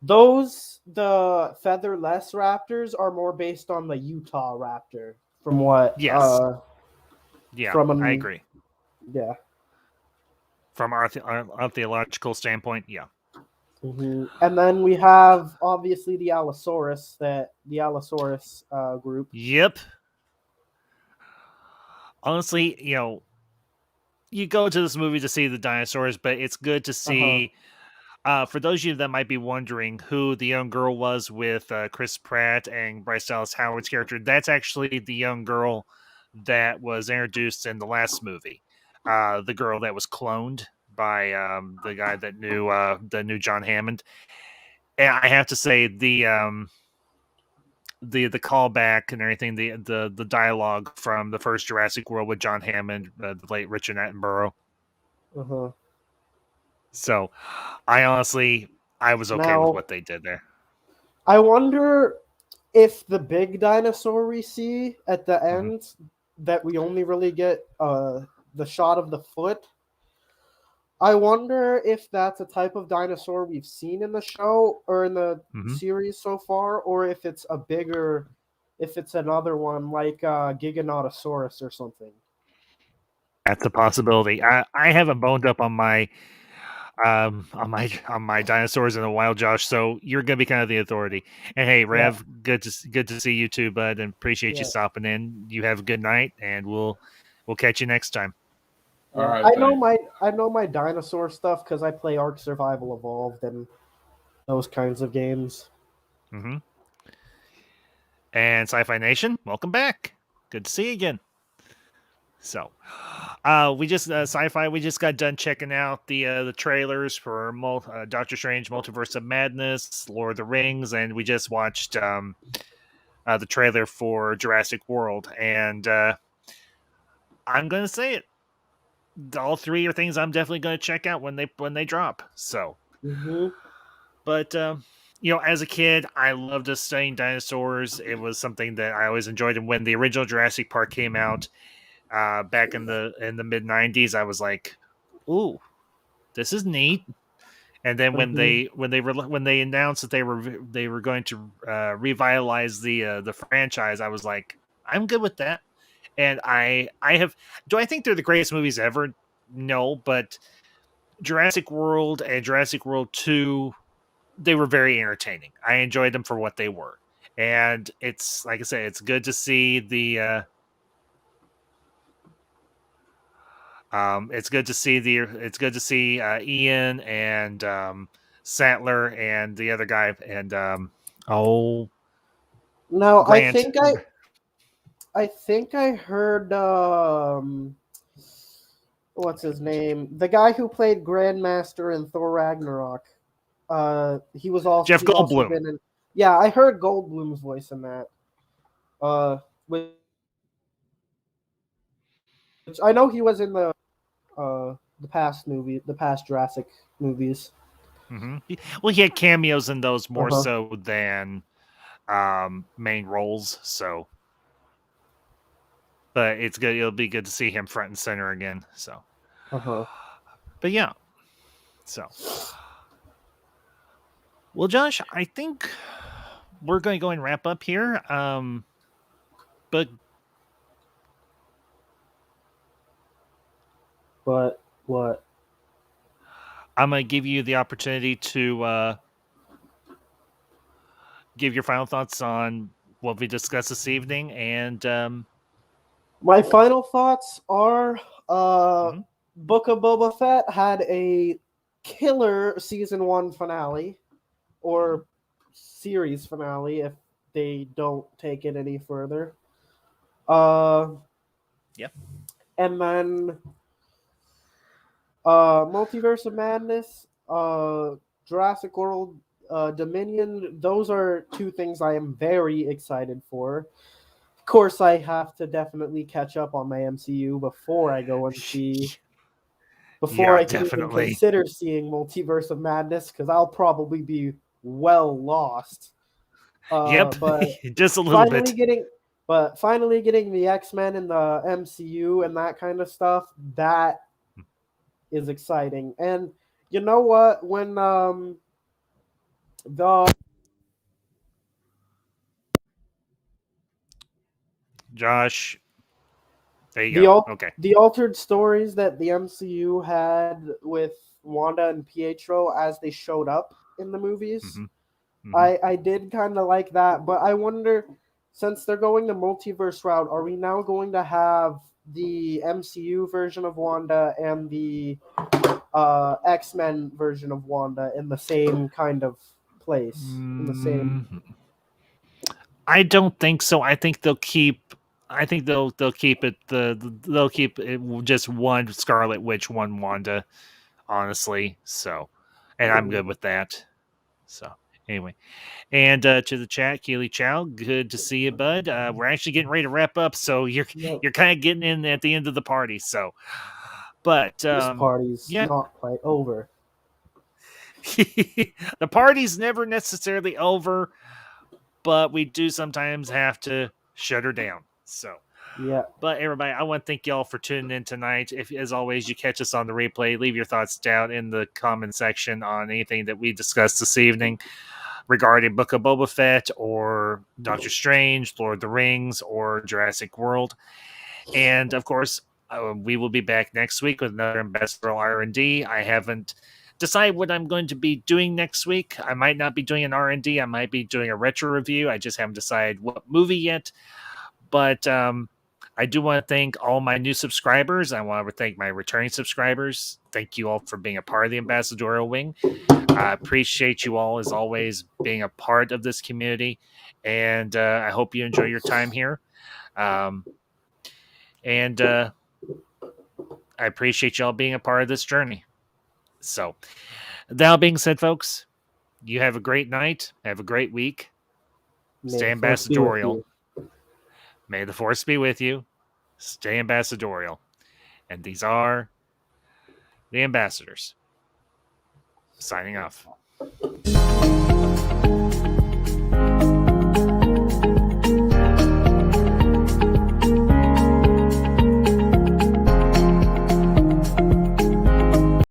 the featherless raptors are more based on the Utah raptor, from what? Yes. Yeah, I agree. Yeah. From our theological standpoint, yeah. And then we have obviously the Allosaurus group. Yep. Honestly, you go to this movie to see the dinosaurs, but it's good to see. For those of you that might be wondering who the young girl was with Chris Pratt and Bryce Dallas Howard's character, that's actually the young girl that was introduced in the last movie. The girl that was cloned by the guy that knew John Hammond. And I have to say the callback and everything, the dialogue from the first Jurassic World with John Hammond, the late Richard Attenborough. So, I was okay with what they did there. I wonder if the big dinosaur we see at the end, that we only really get the shot of the foot. I wonder if that's a type of dinosaur we've seen in the show or in the series so far, or if it's a bigger if it's another one like Giganotosaurus or something. That's a possibility. I haven't boned up on my on my dinosaurs in a while, Josh. So you're gonna be kind of the authority. And hey, Rev, good to see you too, bud, and appreciate you stopping in. You have a good night, and we'll catch you next time. All right, I know my dinosaur stuff because I play Ark Survival Evolved and those kinds of games. Mm-hmm. And Sci-Fi Nation, welcome back. Good to see you again. So, we just Sci-Fi. We just got done checking out the trailers for Doctor Strange: Multiverse of Madness, Lord of the Rings, and we just watched the trailer for Jurassic World. And I'm gonna say it. All three are things I'm definitely gonna check out when they drop. So, but as a kid, I loved studying dinosaurs. It was something that I always enjoyed. And when the original Jurassic Park came out back in the mid '90s, I was like, "Ooh, this is neat." And then when they announced that they were going to revitalize the franchise, I was like, "I'm good with that." And do I think they're the greatest movies ever? No, but Jurassic World and Jurassic World 2, they were very entertaining. I enjoyed them for what they were. And it's, like I said, it's good to see the it's good to see Ian and Sattler and the other guy and No, Grant. I think I heard what's his name? The guy who played Grandmaster in Thor Ragnarok. He was also Jeff Goldblum. I heard Goldblum's voice in that. Which I know he was in the past Jurassic movies. Mm-hmm. Well, he had cameos in those more so than main roles. So, but it's good. It'll be good to see him front and center again. So, but yeah. So, well, Josh, I think we're going to go and wrap up here. But what? I'm going to give you the opportunity to give your final thoughts on what we discussed this evening. And my final thoughts are Book of Boba Fett had a killer season 1 finale or series finale if they don't take it any further. Yep. And then Multiverse of Madness, Jurassic World, Dominion, those are two things I am very excited for. Of course, I have to definitely catch up on my MCU before I go and see... Before I can even consider seeing Multiverse of Madness, because I'll probably be well lost. But just a little bit. Finally getting the X-Men in the MCU and that kind of stuff, that is exciting. And you know what? When Josh, there you go. Okay. The altered stories that the MCU had with Wanda and Pietro as they showed up in the movies, I did kind of like that. But I wonder, since they're going the multiverse route, are we now going to have the MCU version of Wanda and the X-Men version of Wanda in the same kind of place? In the same... I don't think so. I think they'll keep it they'll keep it just one Scarlet Witch, one Wanda, honestly. So, and I'm good with that. So, anyway, and to the chat, Keely Chow, good to see you, bud. We're actually getting ready to wrap up, so you're kind of getting in at the end of the party. So, but this party's not quite over. The party's never necessarily over, but we do sometimes have to shut her down. So, but everybody, I want to thank y'all for tuning in tonight. If, as always, you catch us on the replay, leave your thoughts down in the comment section on anything that we discussed this evening. regarding Book of Boba Fett or Doctor Strange, Lord of the Rings, or Jurassic World. And of course, we will be back next week with another Ambassadorial R&D. I haven't decided what I'm going to be doing next week. I might not be doing an R&D. I might be doing a retro review. I just haven't decided what movie yet. But I do want to thank all my new subscribers. I want to thank my returning subscribers. Thank you all for being a part of the Ambassadorial Wing. I appreciate you all, as always, being a part of this community. And I hope you enjoy your time here. And I appreciate y'all being a part of this journey. So, that being said, folks, you have a great night. Have a great week. Stay ambassadorial. May the force be with you. Stay ambassadorial. And these are the ambassadors. Signing off.